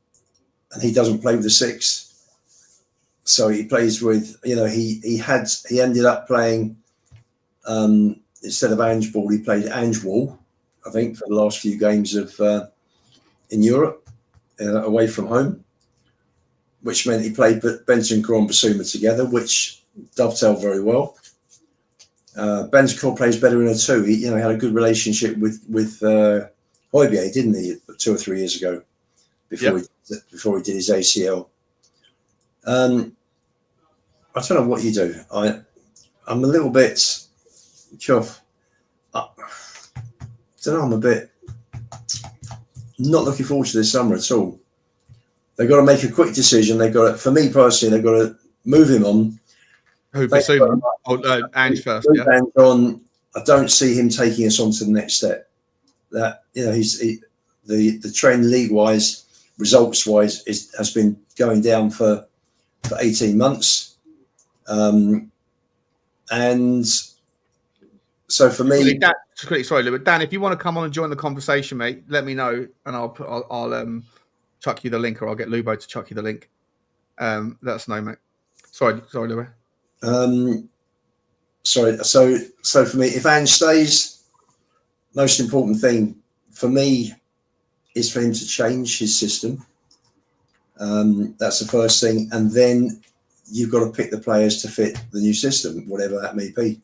he doesn't play with a 6, so he plays with. He ended up playing Instead of Ange Ball, he played Ange Wall, I think, for the last few games of in Europe, away from home, which meant he played Bentancur and Bissouma together, which dovetailed very well. Bentancur plays better in a two. He had a good relationship with Højbjerg, didn't he, 2 or 3 years ago, before he did his ACL. I don't know what you do. I'm a little bit chuffed. I don't know. I'm a bit not looking forward to this summer at all. They've got to make a quick decision. For me personally, they've got to move him on. Who, Bissouma? Ange first. Yeah. Ange on. I don't see him taking us on to the next step. That the trend league wise, results wise, has been going down for 18 months, and so for me, Dan, if you want to come on and join the conversation, mate, let me know, and I'll chuck you the link, or I'll get Lubo to chuck you the link. Let us know, mate. Sorry, Lubo. So for me, if Ange stays, most important thing for me is for him to change his system. That's the first thing, and then you've got to pick the players to fit the new system, whatever that may be.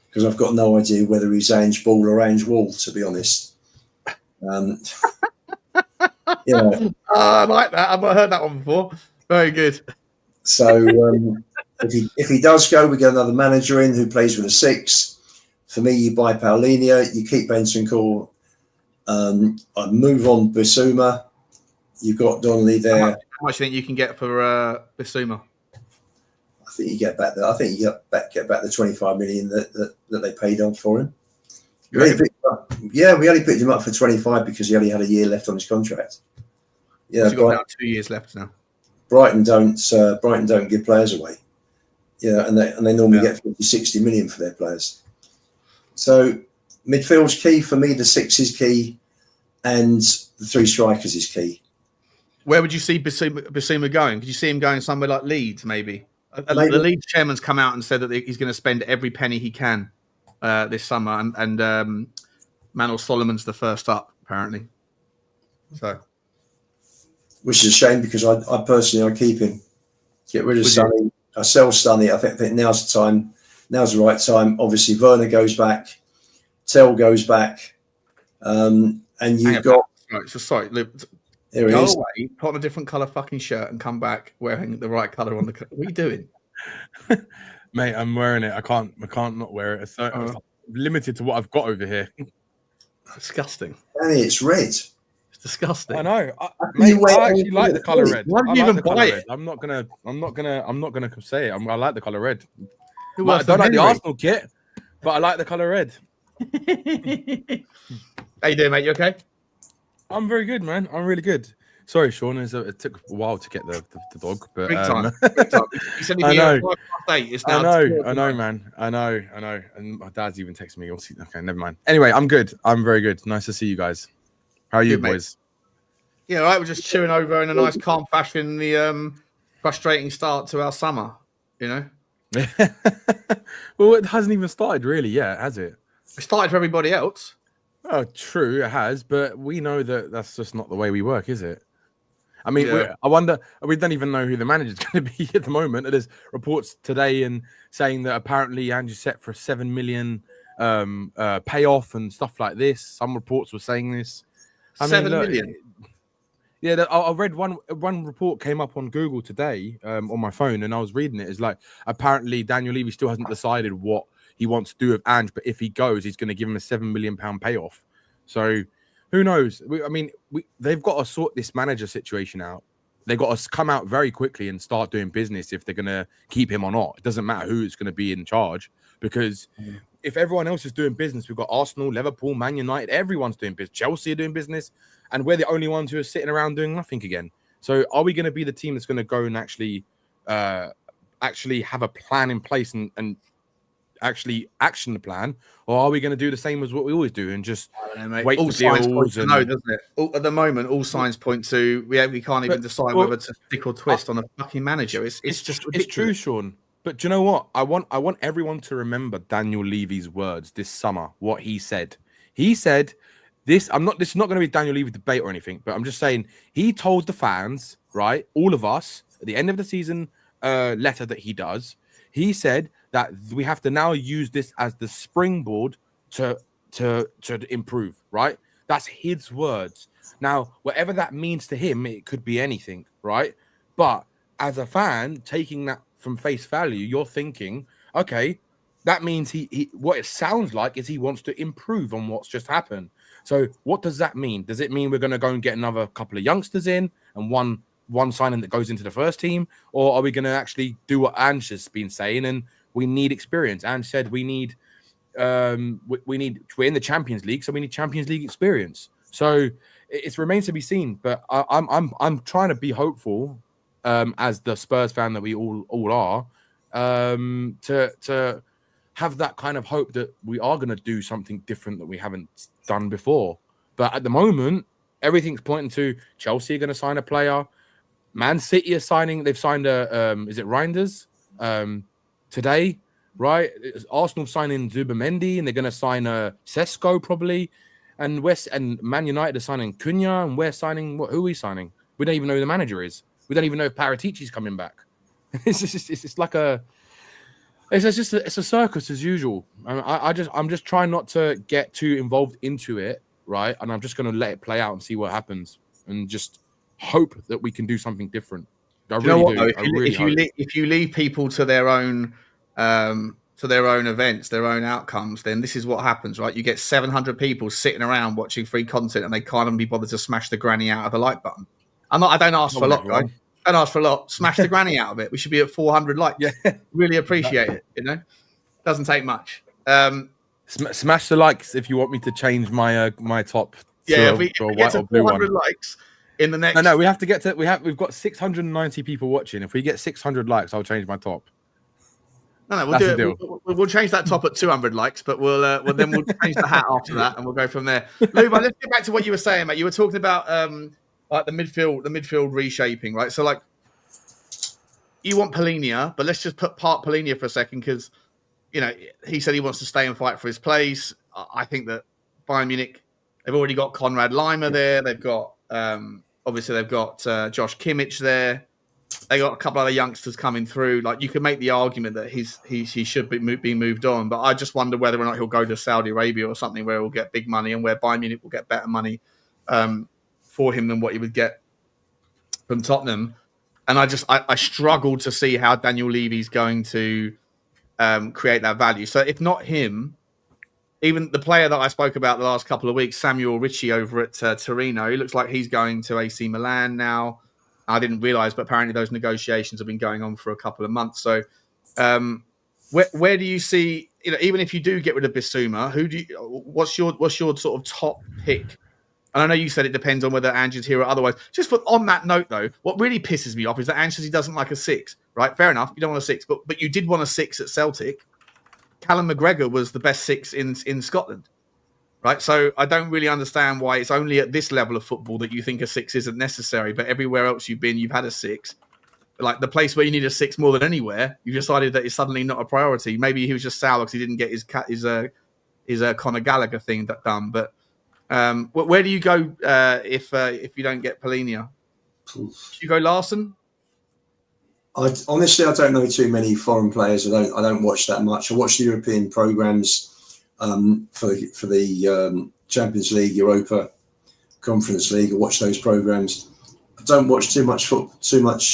Because I've got no idea whether he's Ange Ball or Ange Wall, to be honest. I like that. I've not heard that one before. Very good. So if he does go, we get another manager in who plays with a 6. For me, you buy Paulinho, you keep Bentancur, I move on Bissouma. You've got Donnelly there. How much do you think you can get for Bissouma? I think you get back the. I think you get back the 25 million that they paid on for him. We only picked him up for 25 because he only had a year left on his contract. Yeah, he's got about 2 years left now. Brighton don't give players away. Yeah, and they normally get 50, 60 million for their players. So midfield's key for me. The 6 is key, and the 3 strikers is key. Where would you see Bissouma going? Could you see him going somewhere like Leeds, maybe? The Leeds chairman's come out and said that he's going to spend every penny he can this summer, and Manuel Solomon's the first up, apparently. So, which is a shame because I personally keep him. Get rid of Sonny. I sell Sonny. I think now's the time. Now's the right time. Obviously, Werner goes back. Tell goes back, and you've got. Right, so sorry. Here Go he is. away, put on a different colour fucking shirt and come back wearing the right colour on the... What are you doing? Mate, I'm wearing it. I can't not wear it. It's limited to what I've got over here. Disgusting. Danny, it's red. It's disgusting. I know. I actually like the colour red. Why did you even buy it? I'm not gonna say it. I like the colour red. I don't like the Arsenal kit, but I like the colour red. How you doing, mate? You okay? I'm very good, man. I'm really good. Sorry, Sean. It took a while to get the dog, but Big time. You said I know. I know, man. I know. And my dad's even texted me. Okay, never mind. Anyway, I'm good. I'm very good. Nice to see you guys. How are you, boys? Yeah, all right. We're just chewing over in a nice, calm fashion the frustrating start to our summer. You know. Well, it hasn't even started really yet, has it? It started for everybody else. Oh, true, it has, but we know that that's just not the way we work, is it? I mean, I wonder, we don't even know who the manager's going to be at the moment. There's reports today and saying that apparently Andrew's set for a 7 million payoff and stuff like this. Some reports were saying this. 7 million? Yeah, I read one report came up on Google today on my phone, and I was reading it. It's like apparently Daniel Levy still hasn't decided what he wants to do with Ange, but if he goes, he's going to give him a £7 million payoff. So who knows? They've got to sort this manager situation out. They've got to come out very quickly and start doing business if they're going to keep him or not. It doesn't matter who's going to be in charge, because if everyone else is doing business, we've got Arsenal, Liverpool, Man United, everyone's doing business. Chelsea are doing business, and we're the only ones who are sitting around doing nothing again. So are we going to be the team that's going to go and actually have a plan in place and actually action the plan, or are we going to do the same as what we always do and just wait all for deals? No, doesn't it? At the moment, all signs point to we can't even decide whether to stick or twist on a fucking manager. It's just ridiculous. It's true, Sean. But do you know what? I want everyone to remember Daniel Levy's words this summer. What he said. He said this. This is not going to be a Daniel Levy debate or anything. But I'm just saying he told the fans, right, all of us, at the end of the season letter that he does. He said that we have to now use this as the springboard to improve. Right. That's his words. Now, whatever that means to him, it could be anything. Right. But as a fan, taking that from face value, you're thinking, okay, that means he what it sounds like is he wants to improve on what's just happened. So what does that mean? Does it mean we're going to go and get another couple of youngsters in and one signing that goes into the first team? Or are we going to actually do what Ange has been saying? And we need experience. Ange said we need we're in the Champions League, so we need Champions League experience. So it remains to be seen. But I'm trying to be hopeful, as the Spurs fan that we all are, to have that kind of hope that we are going to do something different that we haven't done before. But at the moment, everything's pointing to Chelsea are going to sign a player. Man City are signing. They've signed is it Reinders today, right? Arsenal signing Zubamendi, and they're going to sign Sesko probably. And Man United are signing Cunha, and we're signing who are we signing? We don't even know who the manager is. We don't even know if Paratici's coming back. It's a circus as usual. I'm just trying not to get too involved into it, right? And I'm just going to let it play out and see what happens, and just hope that we can do something different. If you leave people to their own events, their own outcomes, then this is what happens, right? You get 700 people sitting around watching free content, and they can't even be bothered to smash the granny out of the like button. I don't ask for a lot, guys. Don't ask for a lot. Smash the granny out of it. We should be at 400 likes. Yeah, really appreciate it. Doesn't take much. Smash the likes if you want me to change my my top. Yeah, if we get to 400 likes in the next. No, we have to get to. We've got 690 people watching. If we get 600 likes, I'll change my top. No, we'll do it. We'll change that top at 200 likes, but we'll change the hat after that, and we'll go from there. Luba, let's get back to what you were saying, mate. You were talking about like the midfield reshaping, right? So like you want Polinia, but let's just park Polinia for a second, because he said he wants to stay and fight for his place. I think that Bayern Munich, they've already got Konrad Laimer there. They've got obviously they've got Josh Kimmich there. They got a couple other youngsters coming through. Like you could make the argument that he should be moved on, but I just wonder whether or not he'll go to Saudi Arabia or something where he'll get big money, and where Bayern Munich will get better money for him than what he would get from Tottenham. And I struggle to see how Daniel Levy's going to create that value. So if not him, even the player that I spoke about the last couple of weeks, Samuel Ricci over at Torino, he looks like he's going to AC Milan now. I didn't realize, but apparently those negotiations have been going on for a couple of months. So where do you see, even if you do get rid of Bissouma, what's your sort of top pick? And I know you said it depends on whether Ange is here or otherwise. Just on that note, though, what really pisses me off is that Ange says he doesn't like a 6, right? Fair enough, you don't want a 6, but you did want a 6 at Celtic. Callum McGregor was the best 6 in Scotland, right? So I don't really understand why it's only at this level of football that you think a 6 isn't necessary, but everywhere else you've been, you've had a 6. Like the place where you need a 6 more than anywhere, you decided that it's suddenly not a priority. Maybe he was just sour because he didn't get his Conor Gallagher thing done, but. Where do you go if you don't get Polinia? Do you go Larson? Honestly, I don't know too many foreign players. I don't watch that much. I watch the European programs for the Champions League, Europa Conference League. I watch those programs. I don't watch too much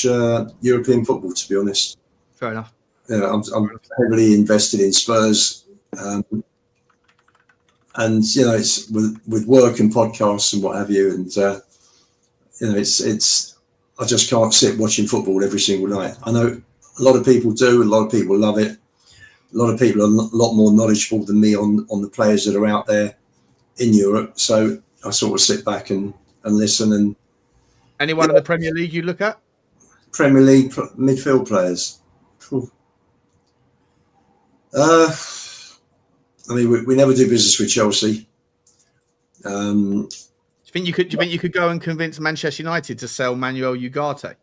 European football, to be honest. Fair enough. I'm heavily invested in Spurs. And it's with work and podcasts and what have you, and it's I just can't sit watching football every single night. I know a lot of people do, a lot of people love it. A lot of people are a lot more knowledgeable than me on the players that are out there in Europe. So I sort of sit back and listen. And anyone in the Premier League you look at? Premier League midfield players. I mean, we never do business with Chelsea. Do you think you could go and convince Manchester United to sell Manuel Ugarte?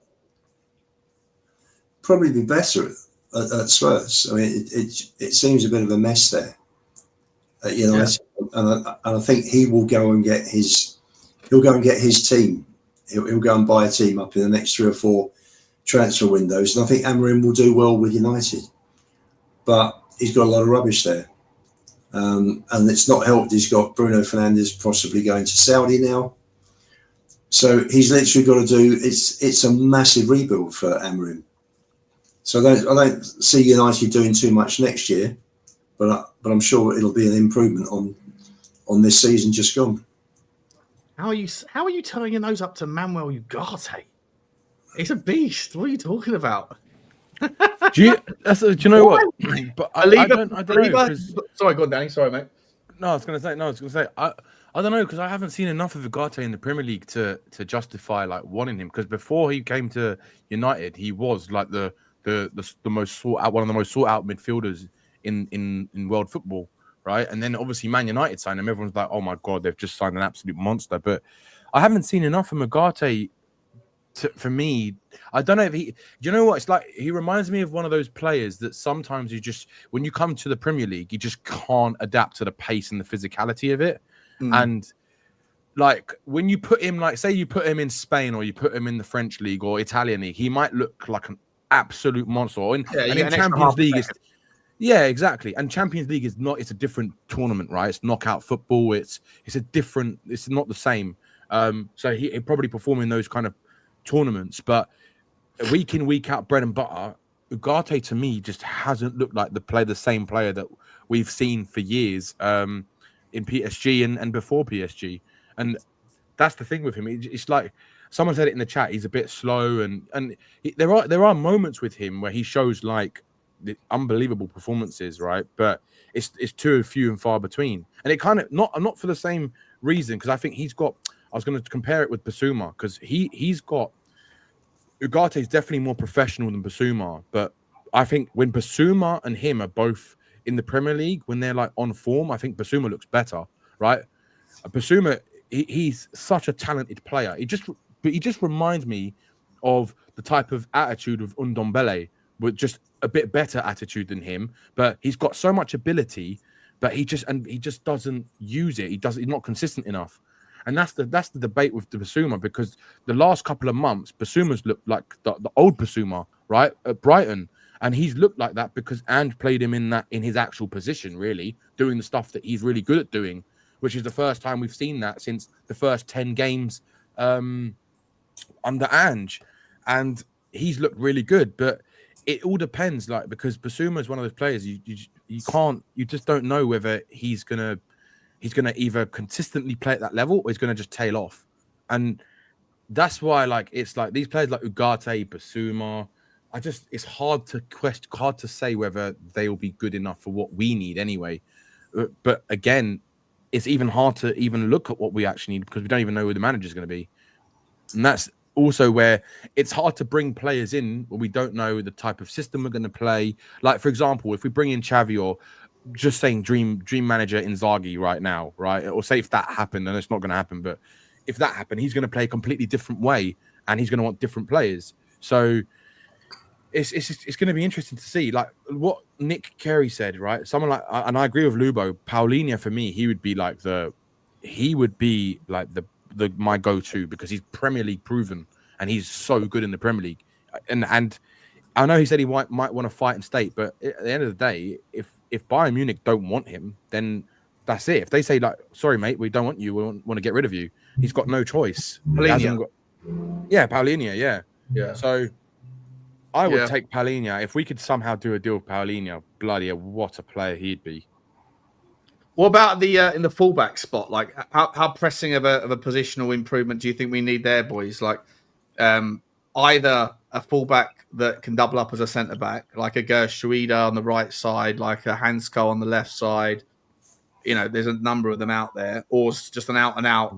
Probably be better. at Spurs. I mean, it seems a bit of a mess there. And I think he will go and get his. He'll go and get his team. He'll go and buy a team up in the next 3 or 4 transfer windows, and I think Amorim will do well with United. But he's got a lot of rubbish there, and it's not helped. He's got Bruno Fernandes possibly going to Saudi now, so he's literally got to do. It's a massive rebuild for Amorim. So I don't see United doing too much next year, but I'm sure it'll be an improvement on this season just gone. How are you turning your nose up to Manuel Ugarte? He's a beast. What are you talking about? Do you know what? But I don't know. Sorry, go on, Danny. Sorry, mate. I was going to say, I don't know, because I haven't seen enough of Ugarte in the Premier League to justify like wanting him. Because before he came to United, he was like the most sought out, one of the most sought out midfielders in world football, right? And then obviously Man United signed him. Everyone's like, oh my god, they've just signed an absolute monster. But I haven't seen enough of Ugarte. For me, I don't know if he. Do you know what? It's like he reminds me of one of those players that sometimes you just, when you come to the Premier League, you just can't adapt to the pace and the physicality of it. And like when you put him, like say you put him in Spain or you put him in the French league or Italian league, he might look like an absolute monster. And in Champions League, exactly. And Champions League is not. It's a different tournament, right? It's knockout football. It's a different. It's not the same. So he probably perform in those kind of tournaments, but week in, week out, bread and butter, Ugarte to me just hasn't looked like the same player that we've seen for years in PSG and before PSG. And that's the thing with him. It's like someone said it in the chat. He's a bit slow, and there are moments with him where he shows like the unbelievable performances, right? But it's too few and far between. And it kind of not for the same reason, because I think he's got. I was going to compare it with Bissouma, because he's got Ugarte is definitely more professional than Bissouma, but I think when Bissouma and him are both in the Premier League, when they're like on form, I think Bissouma looks better, right? Bissouma, he's such a talented player. He just reminds me of the type of attitude of Ndombele, with just a bit better attitude than him, but he's got so much ability, but he just doesn't use it. He's not consistent enough. And that's the debate with the Bissouma, because the last couple of months, Bissouma's looked like the old Bissouma, right, at Brighton, and he's looked like that because Ange played him in his actual position, really doing the stuff that he's really good at doing, which is the first time we've seen that since the first 10 games under Ange, and he's looked really good. But it all depends, like, because Bissouma is one of those players you just don't know whether he's gonna either consistently play at that level or he's going to just tail off. And that's why, like, it's like these players like Ugarte, Bissouma, it's hard to say whether they will be good enough for what we need anyway. But again, it's even hard to even look at what we actually need, because we don't even know who the manager is going to be. And that's also where it's hard to bring players in when we don't know the type of system we're going to play. Like, for example, if we bring in Xavi, or just saying dream manager Inzaghi right now, right? Or say if that happened, and it's not going to happen, but if that happened, he's going to play a completely different way, and he's going to want different players. So it's going to be interesting to see, like what Nick Carey said, right? Someone like, and I agree with Lubo, Paulinho for me, he would be like my go-to, because he's Premier League proven and he's so good in the Premier League. And I know he said he might want to fight in state, but at the end of the day, if Bayern Munich don't want him, then that's it. If they say, like, sorry, mate, we don't want you, we want to get rid of you, he's got no choice. Paulinho, yeah. So I would take Paulinho. If we could somehow do a deal with Paulinho, bloody hell, what a player he'd be. What about the in the fullback spot? Like, how pressing of a positional improvement do you think we need there, boys? Like, either a fullback that can double up as a centre back, like a Gershuida on the right side, like a Hansko on the left side. You know, there's a number of them out there, or just an out and out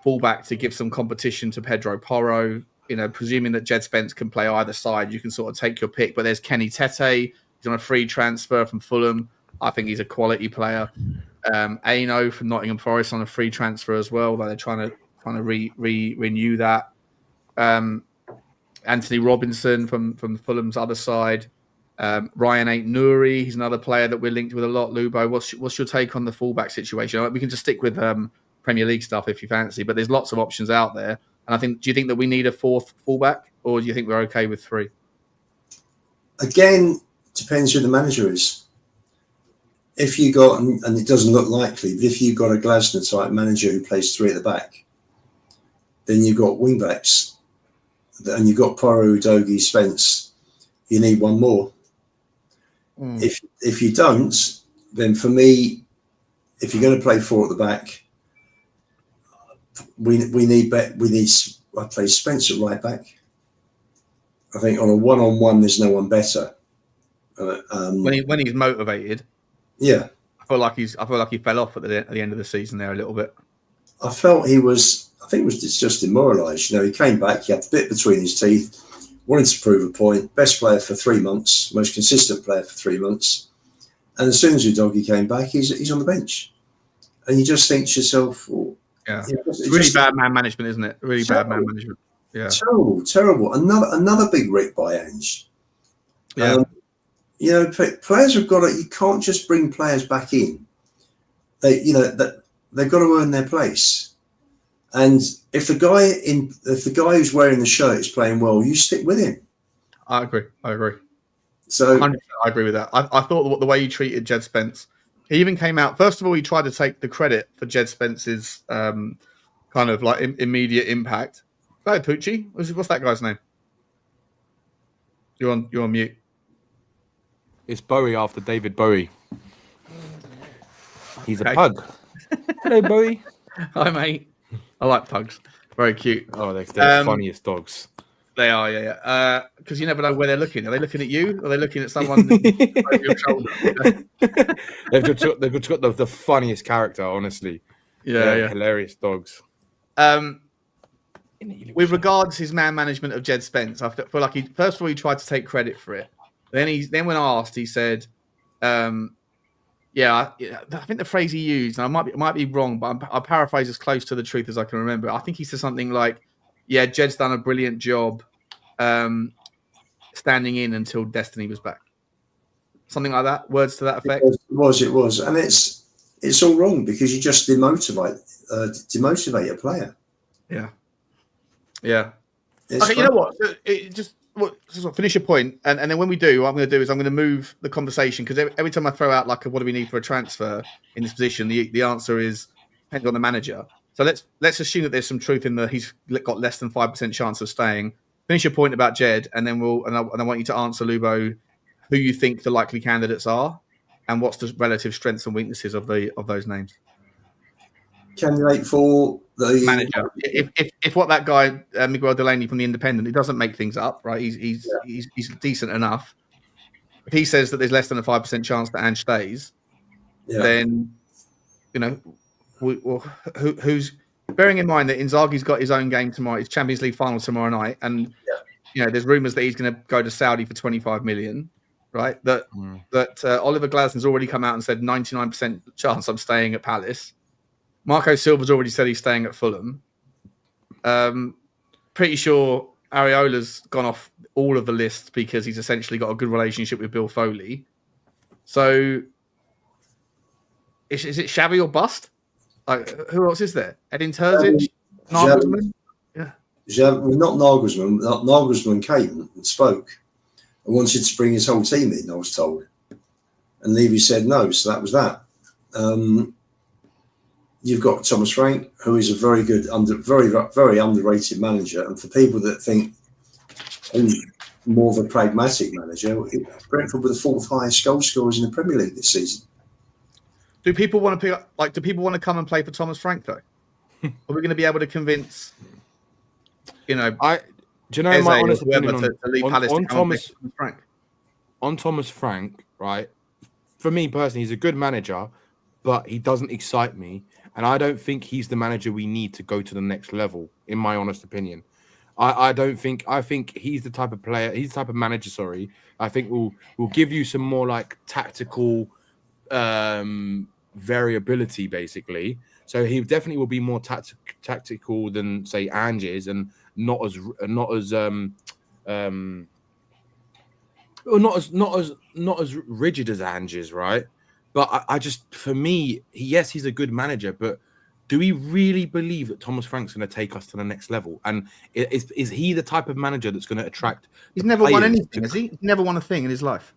fullback to give some competition to Pedro Porro. You know, presuming that Jed Spence can play either side, you can sort of take your pick. But there's Kenny Tete. He's on a free transfer from Fulham. I think he's a quality player. Aino from Nottingham Forest on a free transfer as well, but they're trying to renew that. Anthony Robinson from Fulham's other side. Ryan Ain't Nouri, he's another player that we're linked with a lot. Lubo, what's your take on the fullback situation? We can just stick with Premier League stuff if you fancy, but there's lots of options out there. And do you think that we need a fourth fullback, or do you think we're okay with 3? Again, depends who the manager is. If you got, and it doesn't look likely, but if you've got a Glasner type manager who plays 3 at the back, then you've got wing backs, and you've got Porro, Udogie, Spence. You need one more. If you don't, then for me, if you're going to play 4 at the back, I'd play Spence at right back. I think on a one-on-one, there's no one better. When he's motivated, yeah, I feel like he fell off at the end of the season there a little bit. I felt he was. I think it was just demoralised. He came back. He had the bit between his teeth. Wanted to prove a point. Best player for 3 months. Most consistent player for 3 months. And as soon as Udogie came back, he's on the bench. And you just think to yourself, well, yeah, it's really bad man management, isn't it? Really bad man management. Yeah, terrible. Another big rip by Ange. Yeah, players have got to. You can't just bring players back in. They've got to earn their place. And if the guy who's wearing the shirt is playing well, you stick with him. I agree. So 100%, I agree with that. I thought the way you treated Jed Spence, he even came out. First of all, he tried to take the credit for Jed Spence's kind of like immediate impact. Hey, Poochie, what's that guy's name? You're on mute. It's Bowie after David Bowie. He's a pug. Hello, Bowie. Hi, mate. I like pugs. Very cute. Oh, they're the funniest dogs. They are, yeah. Because you never know where they're looking. Are they looking at you? Or are they looking at someone over your shoulder? They've just got the funniest character, honestly. Yeah. Hilarious dogs. With regards to his man management of Jed Spence, I feel like first of all he tried to take credit for it. Then when asked, he said, I think the phrase he used, and I might be wrong, but I'll paraphrase as close to the truth as I can remember. I think he said something like, "Yeah, Jed's done a brilliant job standing in until Destiny was back." Something like that. Words to that effect. It was, and it's all wrong because you just demotivate a player. Yeah. Okay, you know what? Finish your point, and then when we do, what I'm going to do is I'm going to move the conversation, because every time I throw out like what do we need for a transfer in this position, the answer is depends on the manager. So let's assume that there's some truth in he's got less than 5% chance of staying. Finish your point about Jed, and then I want you to answer, Lubo, who you think the likely candidates are, and what's the relative strengths and weaknesses of those names. Candidate for the manager. If what that guy Miguel Delaney from the Independent, he doesn't make things up, right? He's decent enough. If he says that there's less than a 5% chance that Ange stays, then who's bearing in mind that Inzaghi's got his own game tomorrow. It's Champions League final tomorrow night, and there's rumours that he's going to go to Saudi for 25 million, right? That Oliver Glasner's already come out and said 99% chance I'm staying at Palace. Marco Silva's already said he's staying at Fulham. Pretty sure Areola's gone off all of the lists because he's essentially got a good relationship with Bill Foley. So, is it Xavi or bust? Like, who else is there? Edin Terzic? Nagelsmann? Yeah. Not Nagelsmann. Nagelsmann came and spoke and wanted to bring his whole team in, I was told. And Levy said no, so that was that. You've got Thomas Frank, who is a very good, very, very underrated manager. And for people that think he's more of a pragmatic manager, Brentford were the 4th highest goal scorers in the Premier League this season. Do people want to pick up? Like, do people want to come and play for Thomas Frank though? Are we going to be able to convince? My honest opinion on Thomas Frank, right? For me personally, he's a good manager, but he doesn't excite me. And I don't think he's the manager we need to go to the next level, in my honest opinion. I think he's the type of player, he's the type of manager, I think will give you some more like tactical variability, basically. So he definitely will be more tactical than, say, Ange is, and not as Well, not as rigid as Ange is, right? But I just, for me, yes, he's a good manager, but do we really believe that Thomas Frank's going to take us to the next level? And is he the type of manager that's going to attract? He's never won anything, has he? He's never won a thing in his life.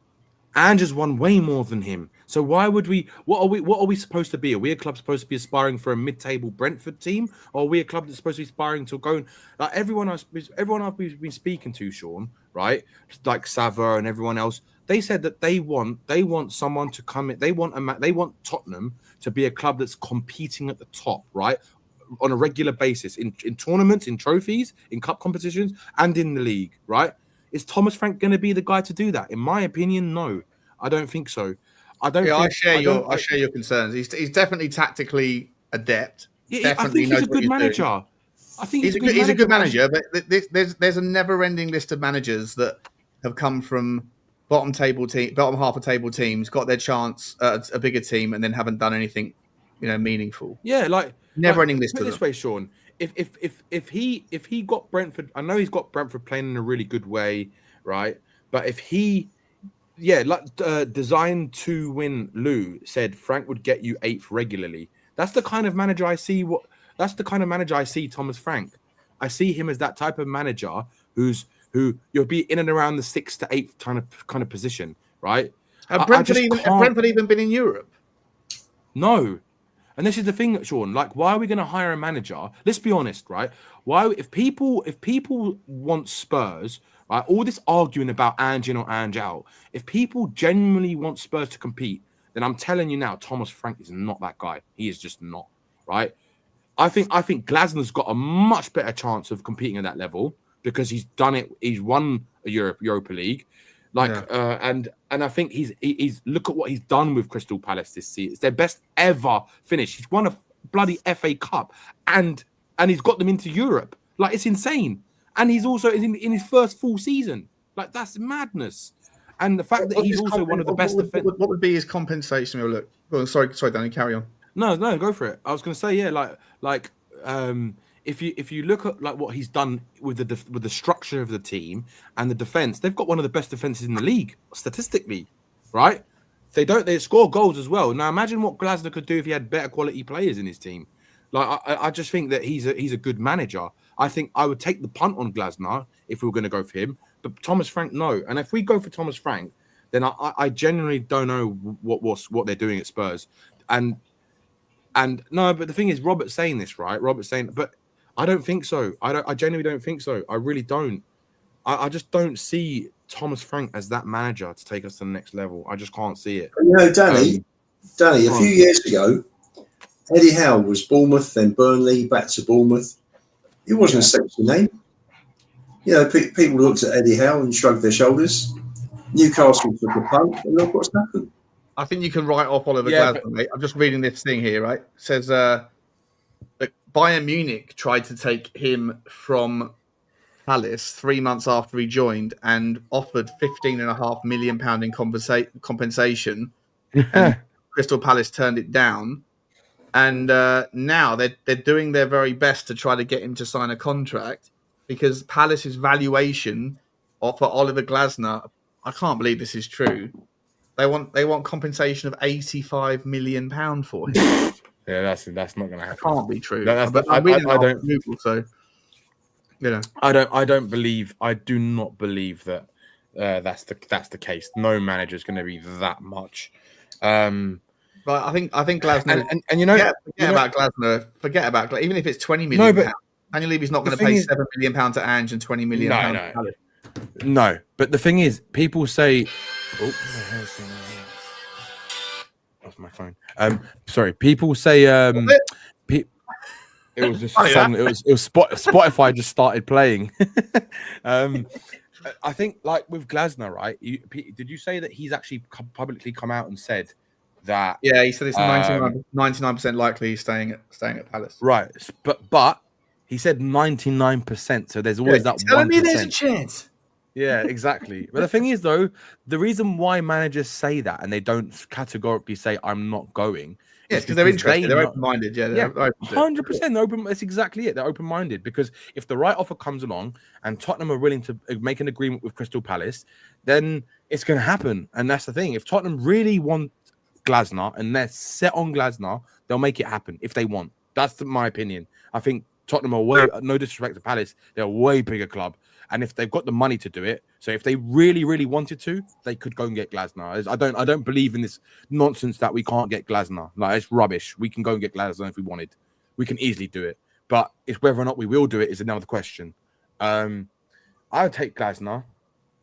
Ange has won way more than him. So why would we? What are we supposed to be? Are we a club supposed to be aspiring for a mid-table Brentford team, or are we a club that's supposed to be aspiring to go? Like everyone I've been speaking to, Sean, right? Like Sava and everyone else, they said that they want someone to come in. They want Tottenham to be a club that's competing at the top, right, on a regular basis in tournaments, in trophies, in cup competitions, and in the league, right? Is Thomas Frank going to be the guy to do that? In my opinion, no, I don't think so. I share your concerns. He's definitely tactically adept. Yeah, I think he's a good manager. I think he's a good manager, but there's a never-ending list of managers that have come from bottom half of table teams, got their chance at a bigger team, and then haven't done anything, meaningful. Yeah, like never-ending list. Put it this way, Sean. If he got Brentford, I know he's got Brentford playing in a really good way, right? But if he, designed to win, Lou said Frank would get you 8th regularly. That's the kind of manager I see. That's the kind of manager I see Thomas Frank. I see him as that type of manager who you'll be in and around the 6th to 8th kind of position, right? Have Brentford even been in Europe? No. And this is the thing, Sean. Like, why are we going to hire a manager? Let's be honest, right? Why, if people want Spurs, right? All this arguing about Ange in or Ange out. If people genuinely want Spurs to compete, then I'm telling you now, Thomas Frank is not that guy. He is just not, right? I think Glasner's got a much better chance of competing at that level because he's done it. He's won a Europa League. And I think he's look at what he's done with Crystal Palace this season. It's their best ever finish. He's won a bloody FA Cup and he's got them into Europe. Like, it's insane. And he's also in his first full season. Like, that's madness. And the fact that he's also one of the best defenders. What would be his compensation? Look, oh, sorry, Danny, carry on. No, go for it. I was going to say, if you look at like what he's done with the structure of the team and the defense, they've got one of the best defenses in the league statistically, right? They score goals as well. Now imagine what Glasner could do if he had better quality players in his team. Like I just think that he's a good manager. I think I would take the punt on Glasner if we were going to go for him, but Thomas Frank, no. And if we go for Thomas Frank, then I genuinely don't know what they're doing at Spurs. And no, but the thing is, Robert's saying this, right? Robert's saying, but I don't think so. I genuinely don't think so. I really don't. I just don't see Thomas Frank as that manager to take us to the next level. I just can't see it. Danny, a few years ago, Eddie Howe was Bournemouth, then Burnley, back to Bournemouth. It wasn't a sexy name. People looked at Eddie Howe and shrugged their shoulders. Newcastle took a punt, and look what's happened. I think you can write off Oliver Glasner, mate. I'm just reading this thing here, right? It says that Bayern Munich tried to take him from Palace 3 months after he joined and offered £15.5 million in compensation. And Crystal Palace turned it down. And now they're doing their very best to try to get him to sign a contract because Palace's valuation for Oliver Glasner, I can't believe this is true. They want compensation of £85 million for him. Yeah, that's not going to happen. It can't be true. I don't. Google, so I do not believe that that's the case. No manager is going to be that much. But I think Glasner and forget about Glasner. Even if it's £20 million. No, but Daniel Levy's not going to pay £7 million to Ange and £20 million. No, but the thing is, people say, that's my phone. Sorry, people say it was just sudden. It was Spotify just started playing. I think like with Glasner, right? Did you say that he's actually publicly come out and said that? Yeah, he said it's 99% likely he's staying at Palace. Right, but he said 99%. So there's always that 1%. Telling me there's a chance. Yeah, exactly. But the thing is, though, the reason why managers say that and they don't categorically say I'm not going, because they're interested, they're open-minded. Yeah, 100%. Open. That's exactly it. They're open-minded because if the right offer comes along and Tottenham are willing to make an agreement with Crystal Palace, then it's going to happen. And that's the thing. If Tottenham really want Glasner and they're set on Glasner, they'll make it happen if they want. That's my opinion. I think Tottenham are way, no disrespect to Palace, they're a way bigger club. And if they've got the money to do it, so if they really, really wanted to, they could go and get Glasner. I don't believe in this nonsense that we can't get Glasner. Like, it's rubbish. We can go and get Glasner if we wanted. We can easily do it. But it's whether or not we will do it is another question. I would take Glasner.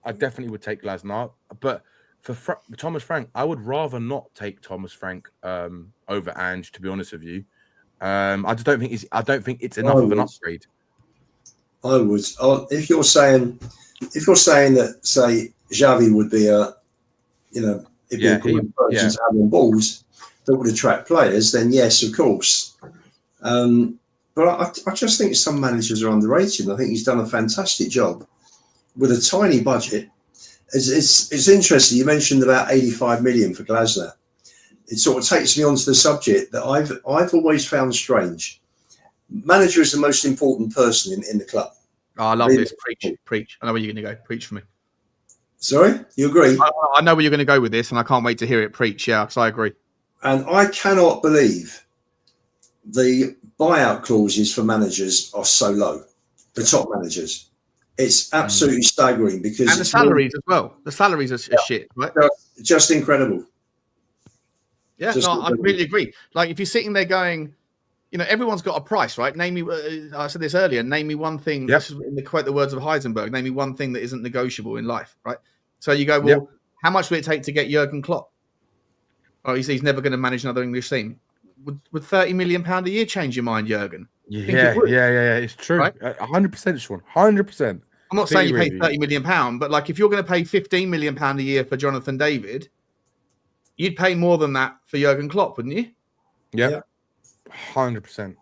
I definitely would take Glasner. But for Thomas Frank, I would rather not take Thomas Frank over Ange, to be honest with you. I just don't think it's enough of an upgrade. I would. If you're saying that, say, Xavi would be a good person to have on balls that would attract players, then yes, of course. But I just think some managers are underrated. I think he's done a fantastic job with a tiny budget. It's interesting. You mentioned about 85 million for Glasner. It sort of takes me onto the subject that I've always found strange. Manager is the most important person in the club. Oh, I love this. Preach. I know where you're going to go. Preach for me. Sorry? You agree? I know where you're going to go with this, and I can't wait to hear it. Preach, yeah, because I agree. And I cannot believe the buyout clauses for managers are so low. The top managers. It's absolutely staggering because... And the salaries as well. The salaries are shit, right? Just incredible. Yeah, I completely agree. Like, if you're sitting there going, everyone's got a price, right? Name me, I said this earlier, name me one thing, this is in the words of Heisenberg, name me one thing that isn't negotiable in life, right? So you go, well, how much would it take to get Jurgen Klopp? Oh, he's never going to manage another English team. Would £30 million a year change your mind, Jurgen? Yeah. It's true. Right? 100%, Sean. 100%. I'm not saying you pay £30 million, but like if you're going to pay £15 million a year for Jonathan David, you'd pay more than that for Jurgen Klopp, wouldn't you? Yeah. 100%.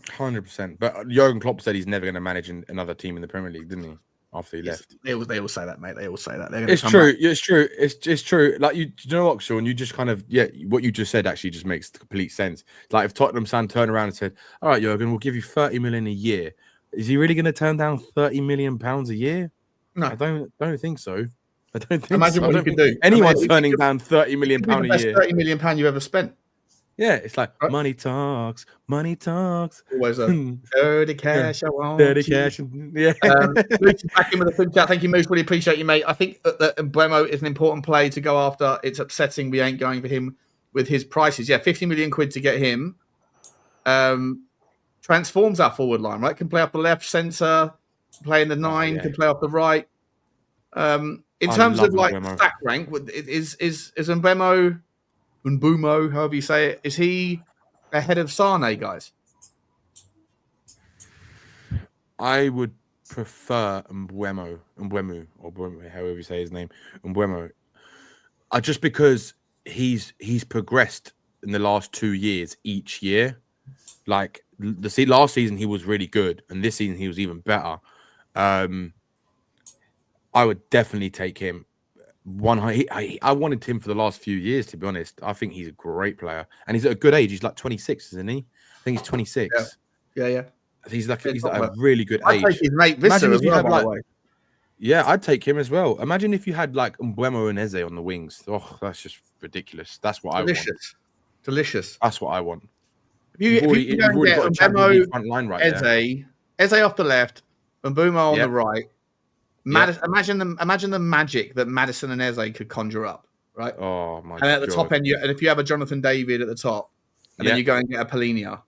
100%. But Jurgen Klopp said he's never going to manage another team in the Premier League, didn't he? After he left. They all say that, mate. They all say that. It's true. It's true. It's true. Like, you know what, Sean? You just kind of, what you just said actually just makes complete sense. Like, if Tottenham San turned around and said, all right, Jurgen, we'll give you 30 million a year. Is he really going to turn down 30 million pounds a year? No. I don't think so. I don't think Imagine so. what you could do. Anyone's turning down 30 million pounds a year. £30 million you ever spent. Yeah, it's like money talks. Always dirty cash. I want dirty cash. Yeah. Moose is back in with a food chat. Thank you, Moose. Really appreciate you, mate. I think that Mbeumo is an important play to go after. It's upsetting we ain't going for him with his prices. Yeah, 50 million quid to get him. Transforms our forward line, right? Can play up the left, centre, play in the 9, can play off the right. In terms of like stack rank, is Mbeumo, however you say it, is he ahead of Sane, guys? I would prefer Mbeumo, however you say his name, Mbeumo. Just because he's progressed in the last 2 years each year. Like last season he was really good, and this season he was even better. I would definitely take him. I wanted him for the last few years, to be honest. I think he's a great player, and he's at a good age. He's like 26, isn't he? I think he's 26. Yeah. He's like a really good age. I'd take his mate Visser as well, by the way. Yeah, I'd take him as well. Imagine if you had like Mbeumo and Eze on the wings. Oh, that's just ridiculous. That's what I want. Delicious. That's what I want. If you go and get Mbeumo, front line right Eze off the left, and Mbeumo on the right. Imagine the magic that Maddison and Eze could conjure up, right? Oh my! And at the top end, and if you have a Jonathan David at the top, and then you go and get a Polinia,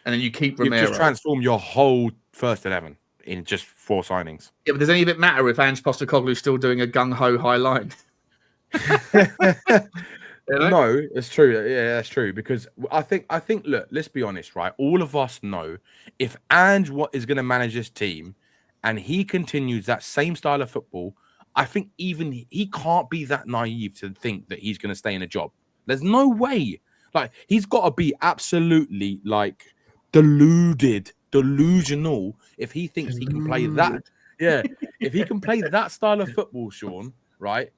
and then you keep Romero. You just transform your whole first 11 in just 4 signings. Yeah, but does any of it matter if Ange Postecoglou's still doing a gung ho high line? No, it's true. Yeah, that's true. Because I think. Look, let's be honest, right? All of us know if Ange is going to manage this team, and he continues that same style of football, I think even he can't be that naive to think that he's going to stay in a job. There's no way. Like, he's got to be absolutely like delusional if he thinks he can play that. Yeah, if he can play that style of football, Sean, right?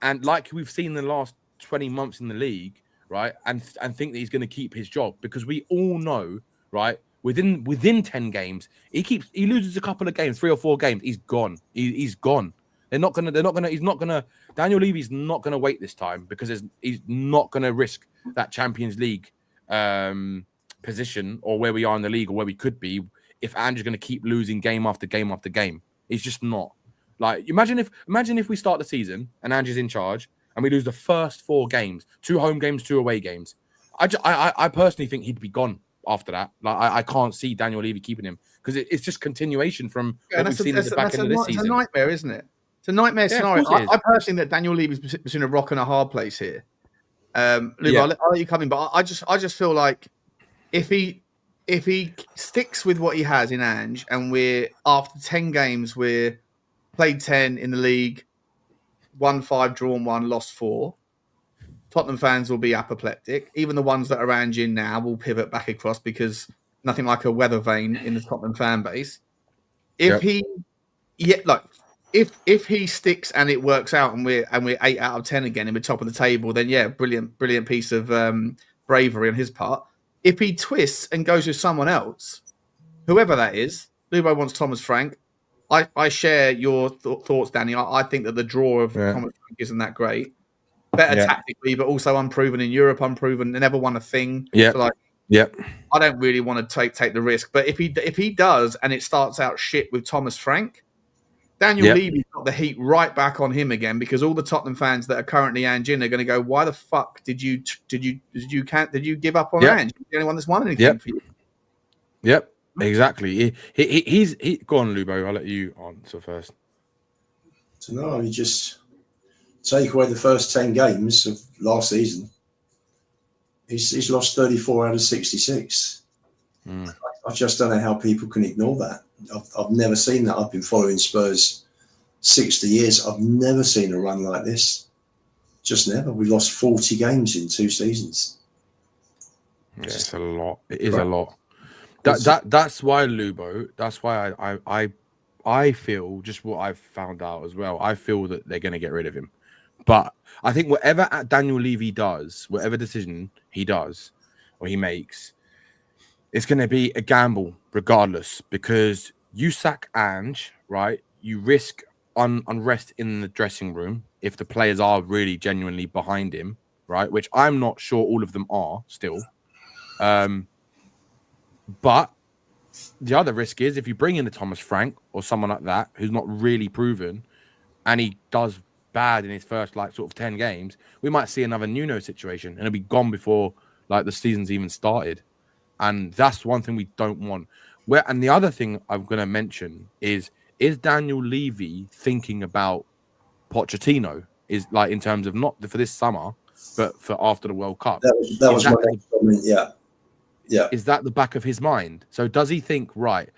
And like we've seen in the last 20 months in the league, right? And think that he's going to keep his job, because we all know, right? Within 10 games, he loses a couple of games, 3 or 4 games, he's gone. He's gone. He's not gonna. Daniel Levy's not gonna wait this time because he's not gonna risk that Champions League position or where we are in the league or where we could be if Andrew's gonna keep losing game after game after game. He's just not. Like, imagine if we start the season and Andrew's in charge and we lose the first 4 games, 2 home games, 2 away games. I personally think he'd be gone after that. Like, I can't see Daniel Levy keeping him because it's just continuation from what we've seen in the back end of this season. It's a nightmare, isn't it? It's a nightmare scenario. I personally think that Daniel Levy's between a rock and a hard place here. Luke, I'll let you come in, but I just feel like if he sticks with what he has in Ange, and we're after 10 games, we're played 10 in the league, won 5, drawn 1, lost 4. Tottenham fans will be apoplectic. Even the ones that are Ange in now will pivot back across because nothing like a weather vane in the Tottenham fan base. If he sticks and it works out and we're 8 out of 10 again and we're top of the table, then brilliant piece of bravery on his part. If he twists and goes with someone else, whoever that is, Lubo wants Thomas Frank. I share your thoughts, Danny. I think that the draw of Thomas Frank isn't that great. Better tactically, but also unproven in Europe, unproven. They never won a thing. Yeah. So I don't really want to take the risk. But if he does and it starts out shit with Thomas Frank, Daniel Levy's got the heat right back on him again because all the Tottenham fans that are currently Ange in are going to go, why the fuck did you give up on Ange? He's the only one that's won anything for you. Yep, exactly. He's go on, Lubo. I'll let you answer first. So no, you just take away the first 10 games of last season. He's lost 34 out of 66. I just don't know how people can ignore that. I've never seen that. I've been following Spurs 60 years. I've never seen a run like this. Just never. We lost 40 games in 2 seasons. Yeah, it's a lot. It is a lot. That's why, Lubo. That's why I feel just what I've found out as well. I feel that they're going to get rid of him. But I think whatever Daniel Levy does, whatever decision he does or he makes, it's going to be a gamble regardless because you sack Ange, right? You risk unrest in the dressing room if the players are really genuinely behind him, right? Which I'm not sure all of them are still. But the other risk is if you bring in a Thomas Frank or someone like that who's not really proven and he does bad in his first sort of 10 games, we might see another Nuno situation and it'll be gone before the season's even started. And that's one thing we don't want. And the other thing I'm going to mention is Daniel Levy thinking about Pochettino is in terms of not for this summer, but for after the World Cup. That was my next comment. Yeah. Is that the back of his mind? So does he think, right,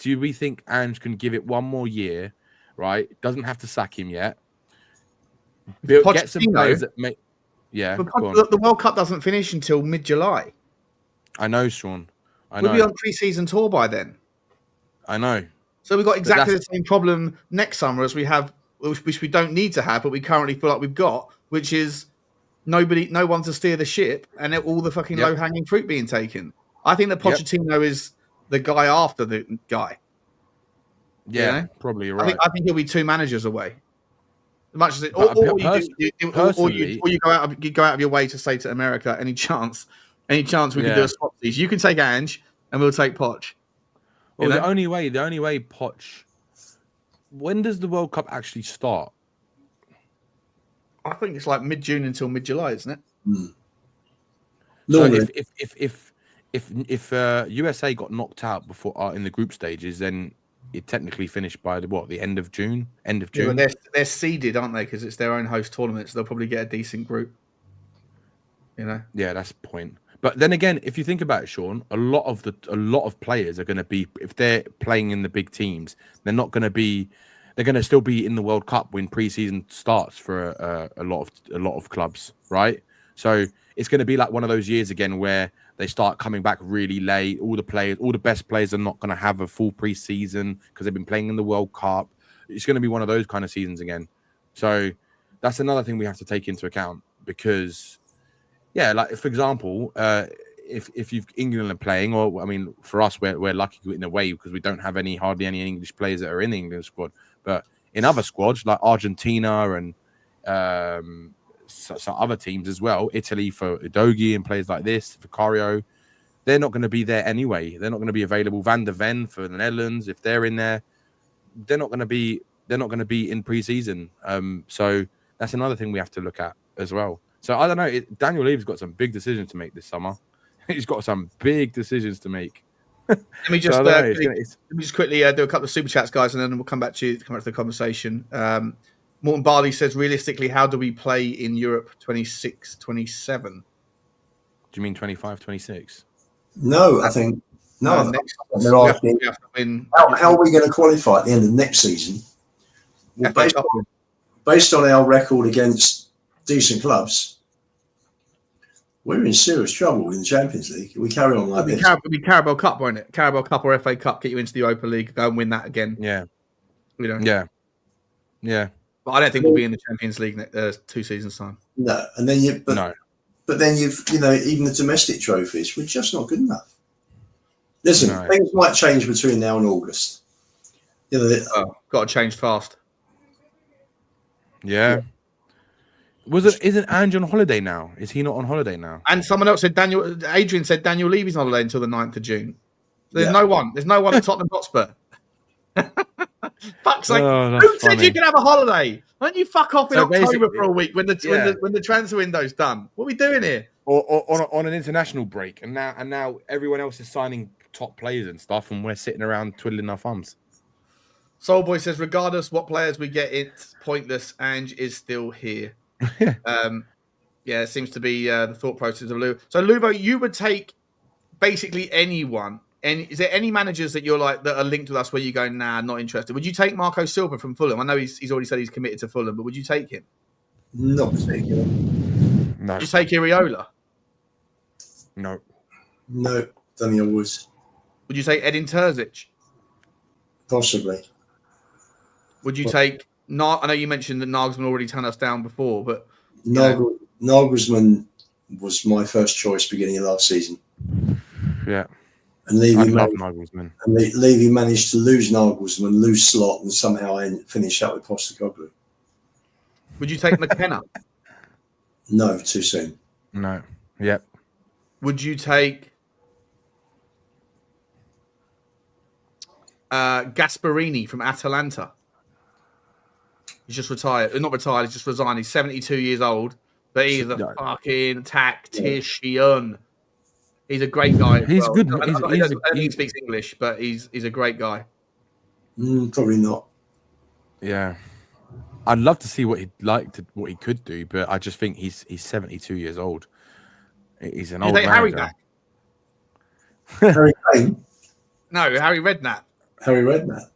do we think Ange can give it one more year, right? Doesn't have to sack him yet. Get some players that make... Yeah, the World Cup doesn't finish until mid-July. I know, Sean. We'll be on pre-season tour by then. I know. So we've got exactly the same problem next summer as we have, which we don't need to have, but we currently feel like we've got, which is no one to steer the ship and all the fucking low-hanging fruit being taken. I think that Pochettino is the guy after the guy. Yeah, you know? Probably you're right. I think he'll be 2 managers away. As much as it, or you go out of your way to say to America, any chance we can do a swap these. You can take Ange and we'll take Poch. Well, the only way Poch. When does the World Cup actually start? I think it's mid-June until mid-July, isn't it? Mm. So if USA got knocked out before in the group stages, then it technically finished by the end of June. Yeah, they're seeded, aren't they? Because it's their own host tournament, so they'll probably get a decent group. Yeah, that's the point. But then again, if you think about it, Sean, a lot of players are going to be, if they're playing in the big teams, they're going to still be in the World Cup when preseason starts for a lot of clubs, right? So it's going to be like one of those years again where they start coming back really late. All the best players are not going to have a full preseason because they've been playing in the World Cup. It's going to be one of those kind of seasons again. So that's another thing we have to take into account because, for example, if you've England are playing, or for us, we're lucky in a way because we don't have hardly any English players that are in the England squad. But in other squads like Argentina and some other teams as well, Italy for Udogie and players like this, Vicario, they're not going to be there anyway. They're not going to be available. Van der Ven for the Netherlands, if they're in there, they're not going to be in pre-season. So that's another thing we have to look at as well. So I don't know. Daniel Levy's got some big decisions to make this summer. He's got some big decisions to make. Let me just quickly do a couple of super chats, guys, and then we'll come back to the conversation. Morton Barley says, realistically, how do we play in Europe 26, 27? Do you mean 25, 26? No, I think no. They're asking how are we going to qualify at the end of next season? Well, based on our record against decent clubs, we're in serious trouble in the Champions League. We carry on like this. It'll be Carabao Cup, won't it? Carabao Cup or FA Cup, get you into the Europa League, go and win that again. Yeah. Yeah. But I don't think we'll be in the Champions League 2 seasons time. No, and then but then you've even the domestic trophies, we're just not good enough. Listen, things might change between now and August. Got to change fast. Yeah. Isn't Ange on holiday now? Is he not on holiday now? And someone else said Adrian said Daniel Levy's on holiday until the 9th of June. There's no one. There's no one at Tottenham Hotspur. Fuck's sake. Who said you can have a holiday? Why don't you fuck off in October for a week when the transfer window's done? What are we doing here? Or on an international break, and now everyone else is signing top players and stuff, and we're sitting around twiddling our thumbs. Soulboy says, regardless what players we get, it's pointless. Ange is still here. It seems to be the thought process of Lubo. So Lubo, you would take basically anyone. And is there any managers that you're like that are linked with us where you go, nah, not interested? Would you take Marco Silva from Fulham? I know he's already said he's committed to Fulham, but would you take him? Not particularly. No. Would you take Iriola? No. No, don't think I would. Would you take Edin Terzic? Possibly. Would you take? I know you mentioned that Nagelsmann already turned us down before, but Nagelsmann was my first choice beginning of last season. Yeah. And Levy managed to lose Nagelsmann, lose Slot, and somehow finish up with Postecoglou. Would you take McKenna? No, too soon. No. Yep. Would you take Gasperini from Atalanta? He's just retired. Not retired, he's just resigned. He's 72 years old, but he's a fucking tactician. He's a great guy. He's good. I don't think he speaks English, but he's a great guy. Probably not. Yeah, I'd love to see what he could do, but I just think he's 72 years old. He's an old man. Harry back. Harry Kane? No, Harry Redknapp. Harry Redknapp.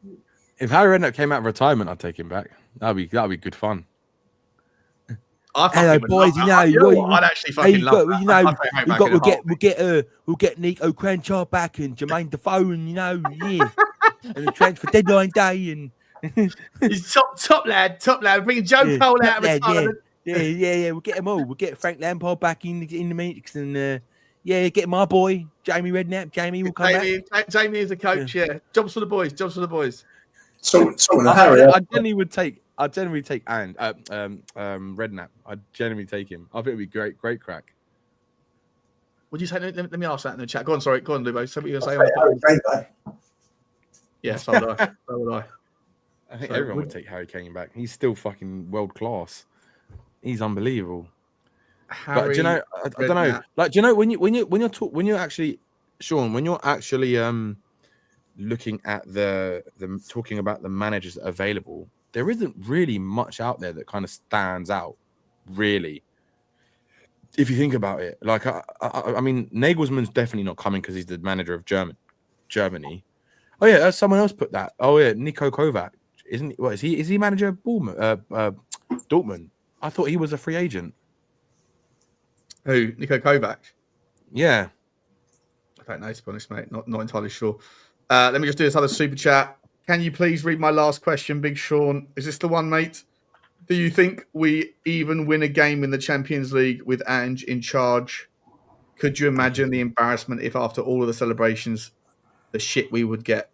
If Harry Redknapp came out of retirement, I'd take him back. That'd be good fun. Hello, boys. I'd actually fucking love that. We'll get Nico Crenshaw back and Jermaine Defoe, and and the transfer deadline day, and he's top lad. Bring Joe Cole out of retirement. Yeah. We'll get them all. We'll get Frank Lampard back in the mix, and get my boy Jamie Redknapp. Jamie will come back. Jamie is a coach. Yeah, jobs for the boys. So Harry, I generally would take. I'd generally take Redknapp. I'd generally take him. I think it'd be great crack. Would you say? Let me ask that in the chat. Go on, Lubo. So what you gonna say? Yeah, so would I. I think everyone would take Harry Kane back. He's still fucking world class. He's unbelievable. But do you know? I don't know. Like, do you know when you're actually, Sean, when you're actually looking at the talking about the managers that are available, there isn't really much out there that kind of stands out, really. If you think about it, like I mean, Nagelsmann's definitely not coming because he's the manager of Germany. Oh yeah, someone else put that. Oh yeah, Niko Kovac, isn't? What is he? Is he manager of Dortmund? I thought he was a free agent. Who? Niko Kovac? Yeah. I don't know, to be honest, mate. Not entirely sure. Let me just do this other super chat. Can you please read my last question, Big Sean? Is this the one, mate? Do you think we even win a game in the Champions League with Ange in charge? Could you imagine the embarrassment if after all of the celebrations, the shit we would get?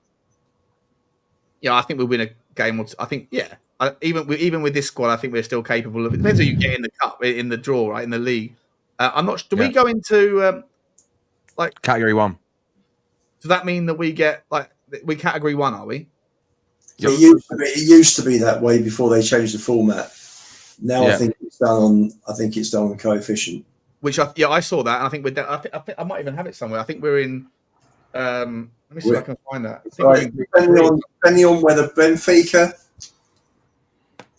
Yeah, I think we win a game or two. I think, yeah. even with this squad, I think we're still capable of. It depends who you get in the cup, in the draw, right, in the league. I'm not. Do we go into like Category 1? Does that mean that we get we category 1? Are we? So it used to be that way before they changed the format. Now I think it's done on coefficient. Which I saw that, and I think I might even have it somewhere. I think we're in. Let me see if I can find that. Depending on whether Benfica.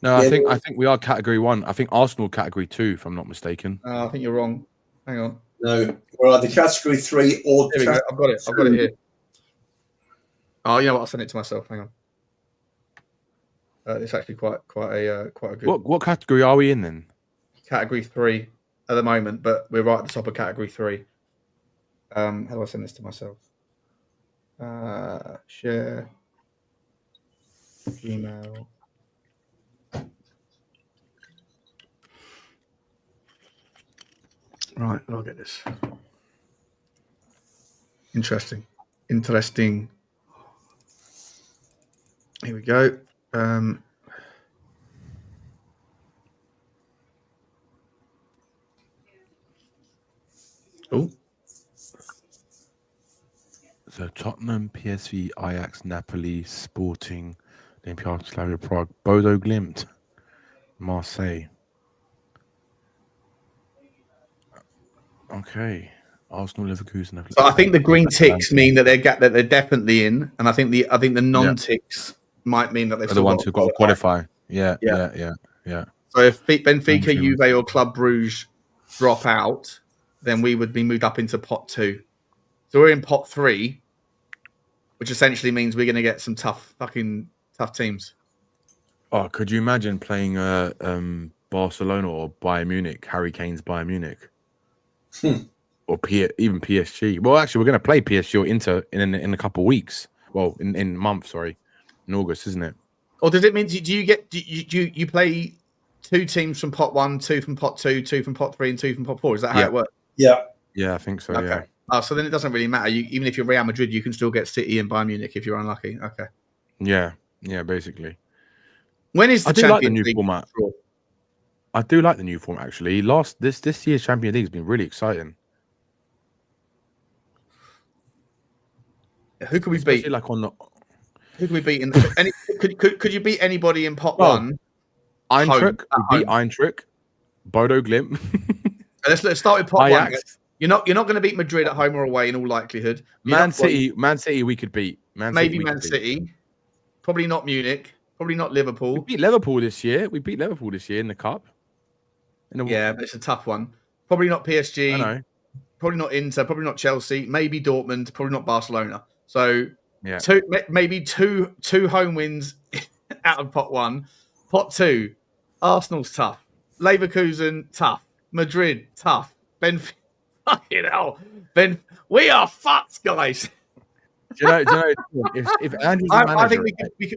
No, I think we are category 1. I think Arsenal category 2, if I'm not mistaken. I think you're wrong. Hang on. No, we're either category 3 or. Here we go. I've got it. I've got it here. Oh, you know what? I'll send it to myself. Hang on. It's actually quite a good. What category are we in then? Category 3 at the moment, but we're right at the top of category 3. How do I send this to myself? Share. Email. Right, I'll get this. Interesting. Here we go. So Tottenham, PSV, Ajax, Napoli, Sporting, Olympiacos, Slavia Prague, Bodo Glimt, Marseille. Okay, Arsenal, Leverkusen. So I think the green ticks mean that they're definitely in, and I think the non-ticks might mean that they've the ones who've got to qualify. Yeah. So if Benfica, Juve, or Club Brugge drop out, then we would be moved up into pot 2. So we're in pot 3, which essentially means we're going to get some tough teams. Oh, could you imagine playing Barcelona or Bayern Munich, Harry Kane's Bayern Munich? Or even PSG. Well, actually, we're going to play PSG or Inter in a couple of weeks. Well, in months, sorry, in August, isn't it? Or does it mean do you play 2 teams from pot 1, 2 from pot 2, 2 from pot 3, and 2 from pot 4? Is that how it works? Yeah, I think so. Okay. Yeah. Oh, so then it doesn't really matter. Even if you're Real Madrid, you can still get City and Bayern Munich if you're unlucky. Okay. Yeah, basically. When is the Champions League format? I do like the new format actually. This year's Champions League has been really exciting. Who could we beat? Who could we beat? Could you beat anybody in pot 1? Eintracht. We beat Eintracht. Bodo Glimt. Let's start with pot Ajax. 1. You're not going to beat Madrid at home or away in all likelihood. Man City we could beat. Maybe Man City. Probably not Munich. Probably not Liverpool. We beat Liverpool this year. In the cup. Yeah, but it's a tough one. Probably not PSG. I know. Probably not Inter. Probably not Chelsea. Maybe Dortmund. Probably not Barcelona. So maybe two home wins out of pot 1. Pot 2, Arsenal's tough. Leverkusen tough. Madrid tough. Benfica. Fucking hell. We are fucked, guys. Do you know if Andrew's the manager, I think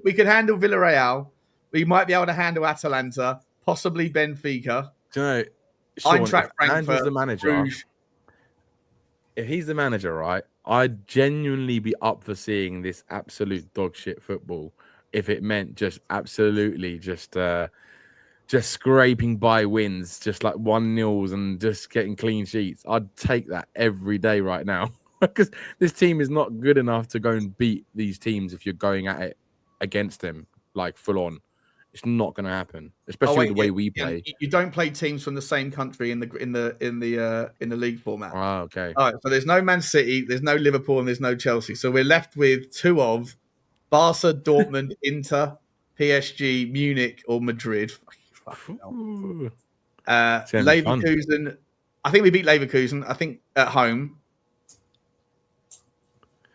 we could handle Villarreal. We might be able to handle Atalanta, possibly Benfica. Do you know, Sean, Eintracht Frankfurt, the manager, Bruges. If he's the manager, right, I'd genuinely be up for seeing this absolute dog shit football. If it meant just absolutely just scraping by wins, just like 1-0s and just getting clean sheets, I'd take that every day right now. Because this team is not good enough to go and beat these teams if you're going at it against them like full on. It's not going to happen, especially the way we play. You don't play teams from the same country in the league format. Oh, okay. All right. So there's no Man City, there's no Liverpool, and there's no Chelsea. So we're left with 2 of Barca, Dortmund, Inter, PSG, Munich, or Madrid. Leverkusen. I think we beat Leverkusen. I think at home.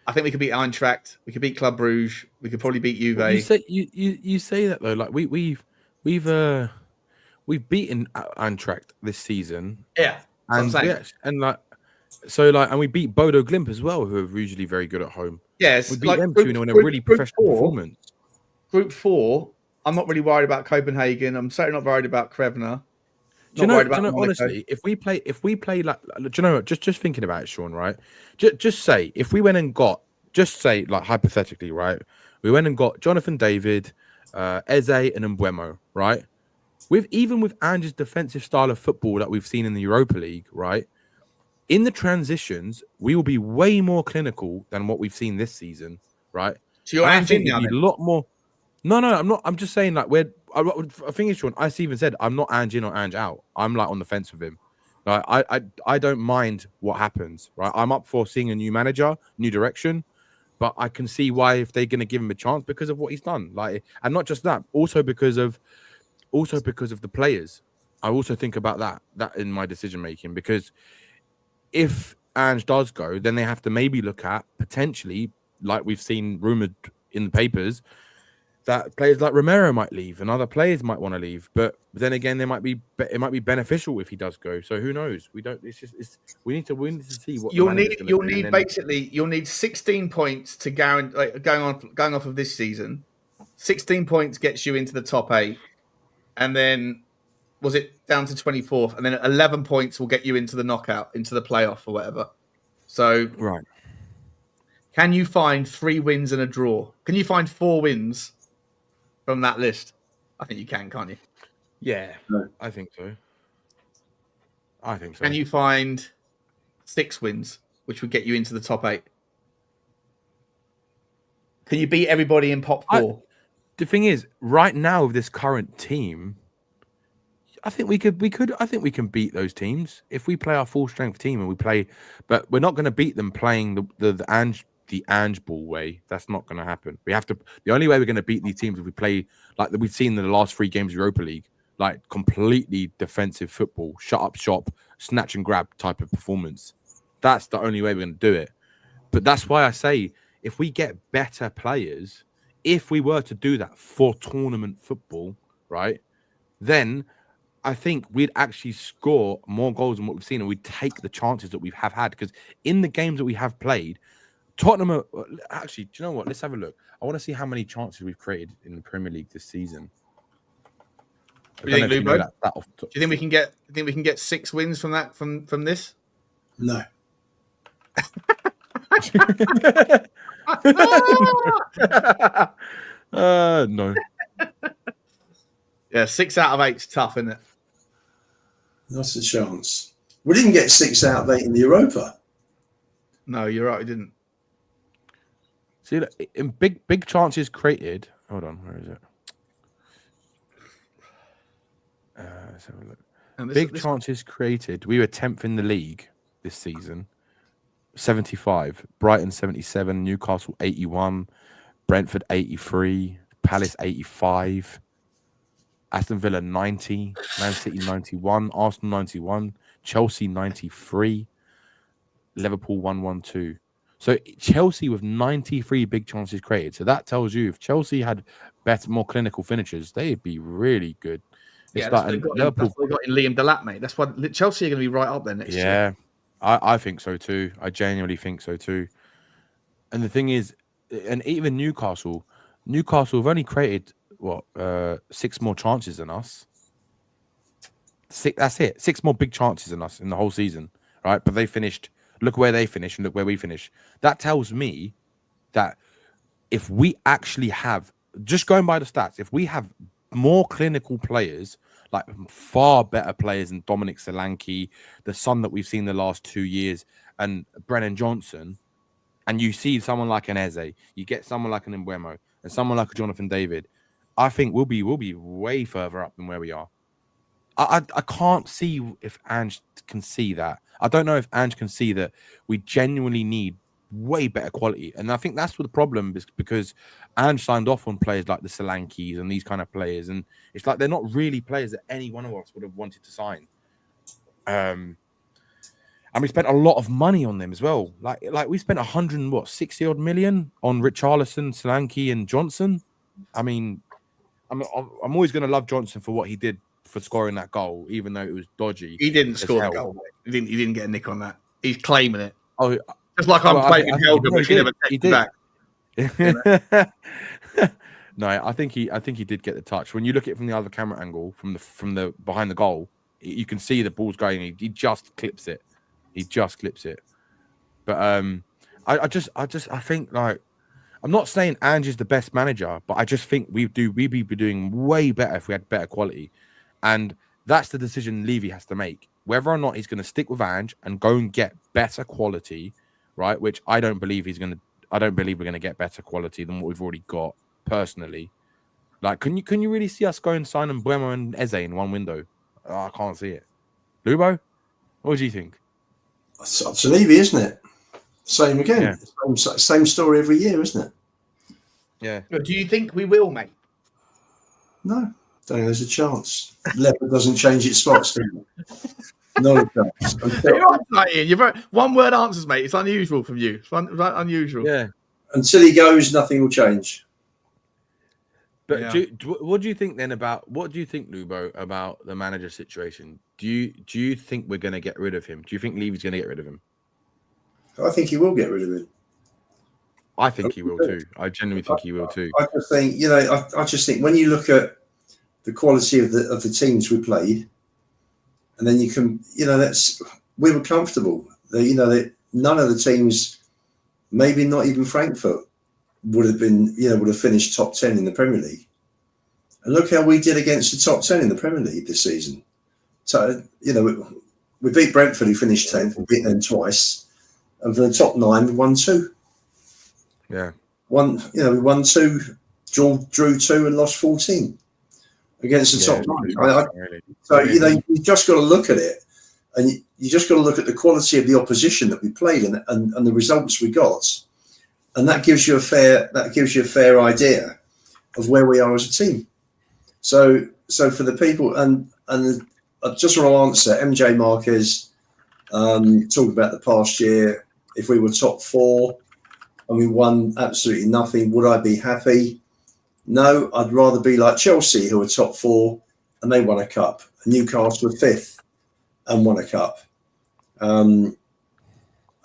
I think we could beat Eintracht. We could beat Club Brugge. We could probably beat Juve. You say that though, like we've beaten Eintracht this season. Yeah, and we beat Bodo Glimt as well, who are usually very good at home. Yes, we beat them 2-0 in a really professional performance. Group 4. I'm not really worried about Copenhagen. I'm certainly not worried about Krevner. Honestly, if we play like, do you know what? Just thinking about it, Sean, right? Just say if we went and got, just say like hypothetically, right? We went and got Jonathan David, Eze and Mbuemo, right? Even with Ange's defensive style of football that we've seen in the Europa League, right? In the transitions, we will be way more clinical than what we've seen this season, right? So you're And I Ange think in now we'll be then? a lot more. No, I'm not. I'm just saying, like, I think it's Sean. I even said I'm not Ange in or Ange out. I'm like on the fence with him. Like, I don't mind what happens, right? I'm up for seeing a new manager, new direction, but I can see why if they're going to give him a chance because of what he's done, like, and not just that, also because of the players. I also think about that in my decision making, because if Ange does go, then they have to maybe look at potentially, like we've seen rumored in the papers, that players like Romero might leave and other players might want to leave. But then again, it might be beneficial if he does go. So who knows? We don't. We need to see what the manager's going to do. You'll need 16 points to guarantee, like, going off of this season. 16 points gets you into the top 8, and then was it down to 24th, and then 11 points will get you into the knockout, into the playoff or whatever. So Right. can you find 3 wins and a draw? Can you find 4 wins from that list? I think you can, can't you? Yeah, No. I think so. Can you find 6 wins, which would get you into the top 8? Can you beat everybody in pot 4? The thing is, right now with this current team, I think we could. I think we can beat those teams if we play our full strength team and we play. But we're not going to beat them playing the Ange ball way. That's not going to happen. We have to. The only way we're going to beat these teams if we play like we've seen in the last 3 games of Europa League, like completely defensive football, shut up shop, snatch and grab type of performance. That's the only way we're going to do it. But that's why I say if we get better players, if we were to do that for tournament football, right, then I think we'd actually score more goals than what we've seen, and we'd take the chances that we have had. Because in the games that we have played, Tottenham actually, do you know what? Let's have a look. I want to see how many chances we've created in the Premier League this season. Do you think, Lubo? Do you think we can get? Do you think we can get 6 wins from that? From this? No. No. Yeah, 6 out of 8's tough, isn't it? Not a chance. We didn't get 6 out of 8 in the Europa. No, you're right. We didn't. See, in big chances created. Hold on, where is it? Let's have a look. Big chances created. We were 10th in the league this season. 75. Brighton 77. Newcastle 81. Brentford 83. Palace 85. Aston Villa 90. Man City 91. Arsenal 91. Chelsea 93. Liverpool 112. So Chelsea with 93 big chances created. So that tells you if Chelsea had better, more clinical finishers, they'd be really good. Yeah, that's what they got in Liam Delap, mate. That's why Chelsea are going to be right up there next year. Yeah, I think so too. I genuinely think so too. And the thing is, and even Newcastle have only created 6 more chances than us. 6. That's it. 6 more big chances than us in the whole season, right? But they finished. Look where they finished and look where we finished. That tells me that if we actually have, just going by the stats, if we have more clinical players, like far better players than Dominic Solanke, the son that we've seen the last 2 years, and Brennan Johnson, and you see someone like an Eze, you get someone like an Mbuemo, and someone like a Jonathan David, I think we'll be way further up than where we are. I can't see if Ange can see that. I don't know if Ange can see that we genuinely need way better quality. And I think that's what the problem is, because Ange signed off on players like the Solankes and these kind of players. And it's like they're not really players that any one of us would have wanted to sign. And we spent a lot of money on them as well. Like we spent 160 odd million on Richalison, Solanke, and Johnson. I mean, I'm always going to love Johnson for what he did for scoring that goal, even though it was dodgy. He didn't score the goal. He didn't get a nick on that. He's claiming it. Oh, just like I'm claiming Helga, but she never takes it back. No, I think he did get the touch. When you look at it from the other camera angle, from the behind the goal, you can see the ball's going. He just clips it. But I think, like, I'm not saying Ange is the best manager, but I just think we'd be doing way better if we had better quality. And that's the decision Levy has to make. Whether or not he's going to stick with Ange and go and get better quality, right? Which I don't believe we're going to get better quality than what we've already got, personally. Like, can you really see us go and sign Mbeumo and Eze in one window? Oh, I can't see it. Lubo, what do you think? It's up to Levy, isn't it? Same again. Yeah. Same story every year, isn't it? Yeah. But do you think we will, mate? No, don't think there's a chance. Leopard doesn't change its spots, does it? Not a chance. You're right. One-word answers, mate. It's unusual from you. It's unusual. Yeah. Until he goes, nothing will change. But Yeah. what do you think then what do you think, Lubo, about the manager situation? Do you think we're going to get rid of him? Do you think Levy's going to get rid of him? I think he will get rid of him. I think he will too. I genuinely think he will too. I just think, I just think when you look at the quality of the teams we played, and then you can, we were comfortable. That none of the teams, maybe not even Frankfurt, would have finished top 10 in the Premier League. And look how we did against the top 10 in the Premier League this season. So, we beat Brentford, who finished 10th, we beat them twice. And for the top 9, we won 2. Yeah. We won 2, drew 2 and lost 14 against the top 9. So, you just got to look at it. And you just got to look at the quality of the opposition that we played and the results we got. And that gives you a fair idea of where we are as a team. So for the people, and I just want to answer MJ Marquez, talk about the past year. If we were top 4 and we won absolutely nothing, would I be happy? No, I'd rather be like Chelsea, who were top 4 and they won a cup. And Newcastle were 5th and won a cup. And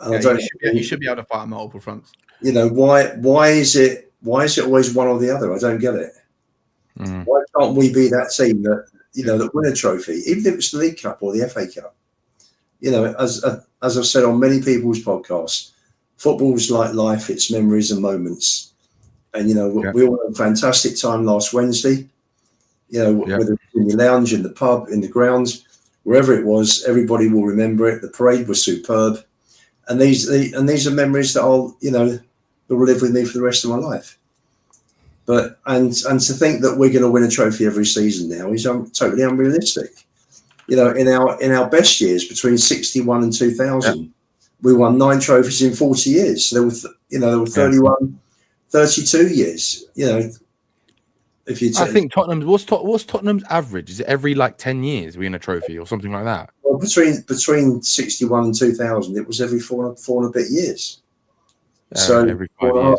you should be able to fight on multiple fronts. Why is it always one or the other? I don't get it. Mm. Why can't we be that team that win a trophy, even if it's the League Cup or the FA Cup? As I've said on many people's podcasts, football's like life; it's memories and moments. And we all had a fantastic time last Wednesday. Whether it's in the lounge, in the pub, in the grounds, wherever it was, everybody will remember it. The parade was superb, and these are memories that that will live with me for the rest of my life. But and to think that we're going to win a trophy every season now is totally unrealistic. In our best years between 61 and 2000, we won 9 trophies in 40 years. So there were 31, 32 years. If you I think Tottenham, what's Tottenham's average? Is it every 10 years we win a trophy or something like that? Well, between 61 and 2000, it was every four and a bit years. So every 5 years.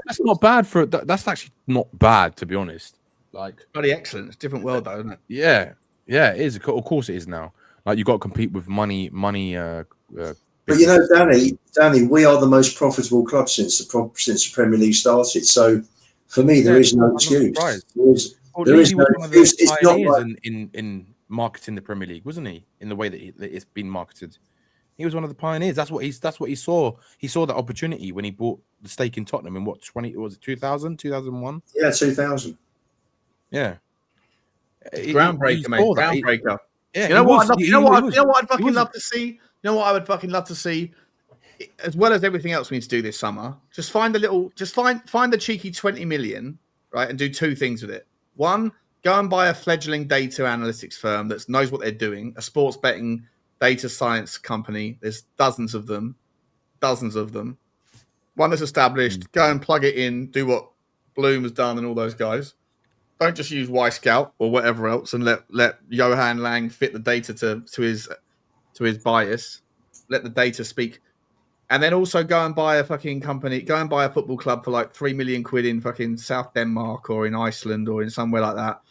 That's not bad that's actually not bad, to be honest. Bloody excellent. It's a different world, though, isn't it? Yeah, it is. Of course, it is now. You got to compete with money. But Danny, we are the most profitable club since the Premier League started. So for me, there is no excuse. There is no excuse. It's not in marketing the Premier League, wasn't he? In the way that it's been marketed. He was one of the pioneers. That's what he saw. He saw that opportunity when he bought the stake in Tottenham in 2000, 2001? Yeah, 2000. Yeah. Groundbreaker, mate. Groundbreaker. Yeah. You know what I'd fucking love to see? You know what I would fucking love to see? As well as everything else we need to do this summer, just find the cheeky 20 million, right, and do 2 things with it. One, go and buy a fledgling data analytics firm that knows what they're doing, a sports betting data science company. There's dozens of them. One that's established. Go and plug it in. Do what Bloom has done and all those guys. Don't just use Y Scout or whatever else and let Johan Lang fit the data to his bias. Let the data speak. And then also go and buy a fucking company. Go and buy a football club for 3 million quid in fucking South Denmark or in Iceland or in somewhere like that.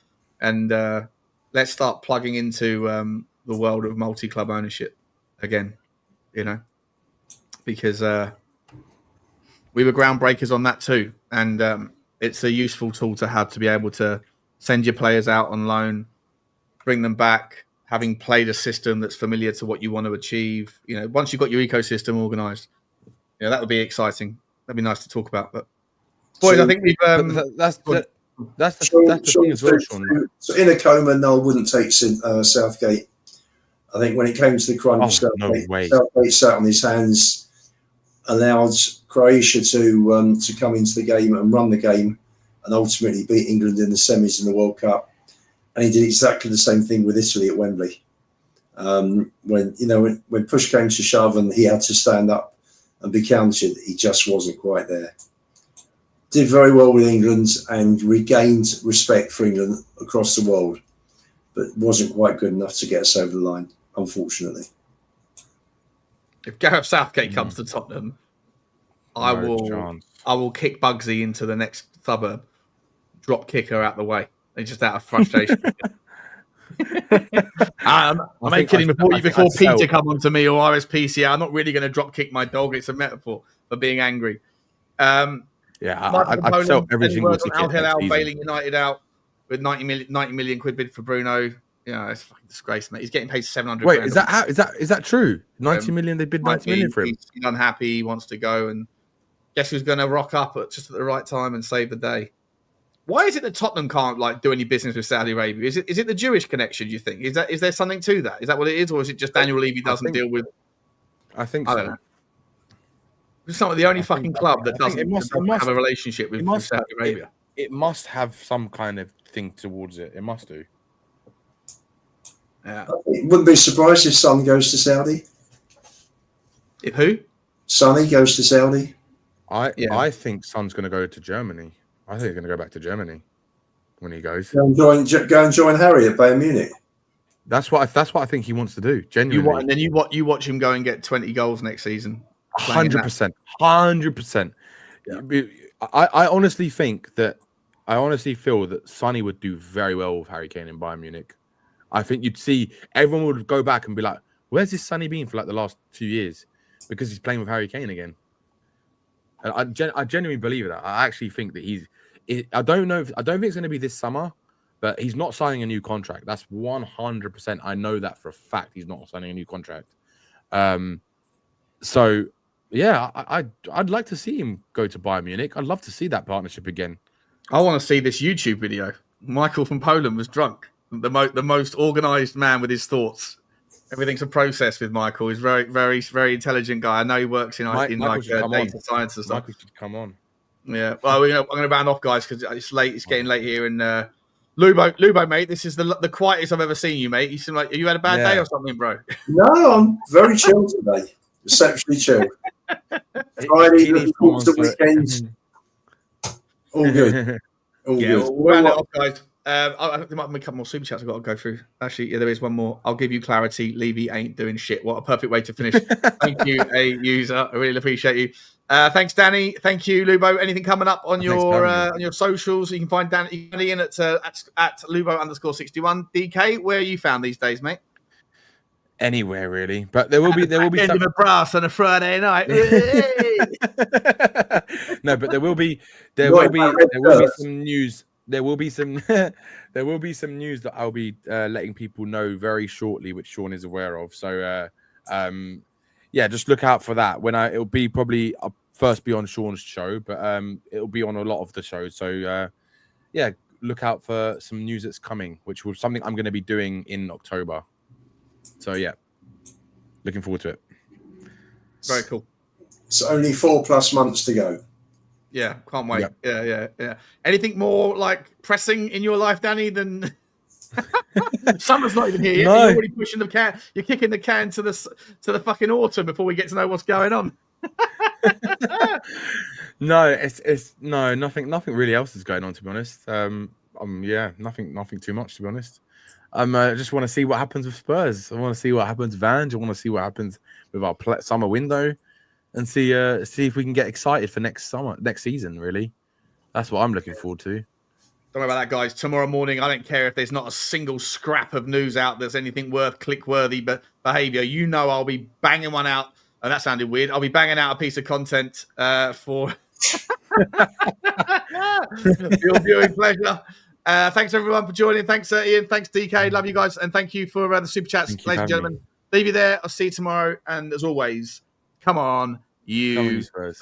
And let's start plugging into the world of multi-club ownership again, because we were groundbreakers on that too. And it's a useful tool to have to be able to send your players out on loan, bring them back, having played a system that's familiar to what you want to achieve. Once you've got your ecosystem organized, that would be exciting. That'd be nice to talk about. But Boys, So- I think we've. That's the Sean, thing as well, Sean. So in a coma, no, I wouldn't take Southgate. I think when it came to the crunch, No way. Southgate sat on his hands, allowed Croatia to come into the game and run the game, and ultimately beat England in the semis in the World Cup. And he did exactly the same thing with Italy at Wembley. When push came to shove and he had to stand up and be counted, he just wasn't quite there. Did very well with England and regained respect for England across the world, but wasn't quite good enough to get us over the line, unfortunately. If Gareth Southgate comes to Tottenham, I will kick Bugsy into the next suburb, drop kick her out the way, and just out of frustration. I'm only kidding before Peter come on to me or RSPCA. I'm not really going to drop kick my dog. It's a metaphor for being angry. I felt every single ticket. Al Hilal bailing United out with 90 million quid bid for Bruno. It's a fucking disgrace, mate. He's getting paid 700. Wait, is that true? 90 million? They bid 90 million for him. He's unhappy. He wants to go, and guess who's going to rock up just at the right time and save the day? Why is it that Tottenham can't do any business with Saudi Arabia? Is it the Jewish connection? Do you think is there something to that? Is that what it is, or is it just Daniel Levy doesn't deal with? I think I don't know. It's not the only fucking club that doesn't have a relationship with Saudi Arabia. It must have some kind of thing towards it. It must do. Yeah. Wouldn't be surprised if Son goes to Saudi. If who? Sonny goes to Saudi. I think Son's going to go to Germany. I think he's going to go back to Germany when he goes. Go and join Harry at Bayern Munich. That's what I think he wants to do. Genuinely. And then you watch him go and get 20 goals next season. 100%. 100%. Yeah. I honestly think that I feel that Sonny would do very well with Harry Kane in Bayern Munich. I think you'd see everyone would go back and be like, "Where's this Sonny been for the last 2 years?" Because he's playing with Harry Kane again. And I genuinely believe that. I actually think that I don't think it's going to be this summer, but he's not signing a new contract. That's 100%. I know that for a fact. He's not signing a new contract. So yeah, I'd like to see him go to Bayern Munich. I'd love to see that partnership again. I want to see this YouTube video. Michael from Poland was drunk. The most organized man with his thoughts. Everything's a process with Michael. He's very, very, very intelligent guy. I know he works in data science and stuff. Michael should come on. Yeah. Well, I'm going to round off, guys, because it's late. It's getting late here. And Lubo, mate, this is the quietest I've ever seen you, mate. You seem like you had a bad day or something, bro. No, I'm very chill today. Exceptionally chill. Friday, looking forward to the weekends. All good. All good. We'll round it off, guys. There might be a couple more super chats I've got to go through. Actually, there is one more. I'll give you clarity. Levy ain't doing shit. What a perfect way to finish. Thank you, a user. I really appreciate you. Thanks, Danny. Thank you, Lubo. Anything coming up on your socials? You can find Danny in at Lubo_61. DK, where are you found these days, mate? Anywhere really, but there will be some a brass on a Friday night. No, but there will be some news. There will be some news that I'll be letting people know very shortly, which Sean is aware of. So just look out for that. It'll be probably first be on Sean's show, but it'll be on a lot of the shows. So look out for some news that's coming, which was something I'm going to be doing in October. So yeah, looking forward to it. Very cool. It's only 4+ months to go. Yeah, can't wait. Yep. Yeah. Anything more pressing in your life, Danny, than summer's not even here yet? No. You're already pushing the can. You're kicking the can to the fucking autumn before we get to know what's going on. No, it's nothing really else is going on, to be honest. Nothing too much, to be honest. I just want to see what happens with Spurs. I want to see what happens with Vange. I want to see what happens with our summer window, and see if we can get excited for next season. Really, that's what I'm looking forward to. Don't worry about that, guys. Tomorrow morning, I don't care if there's not a single scrap of news out that's anything worth click-worthy behavior. You know, I'll be banging one out. And that sounded weird. I'll be banging out a piece of content for your viewing pleasure. Thanks everyone for joining. Thanks Ian. Thanks DK. Love you guys, and thank you for the super chats, ladies and gentlemen. Leave you there. I'll see you tomorrow. And as always, come on, you Spurs.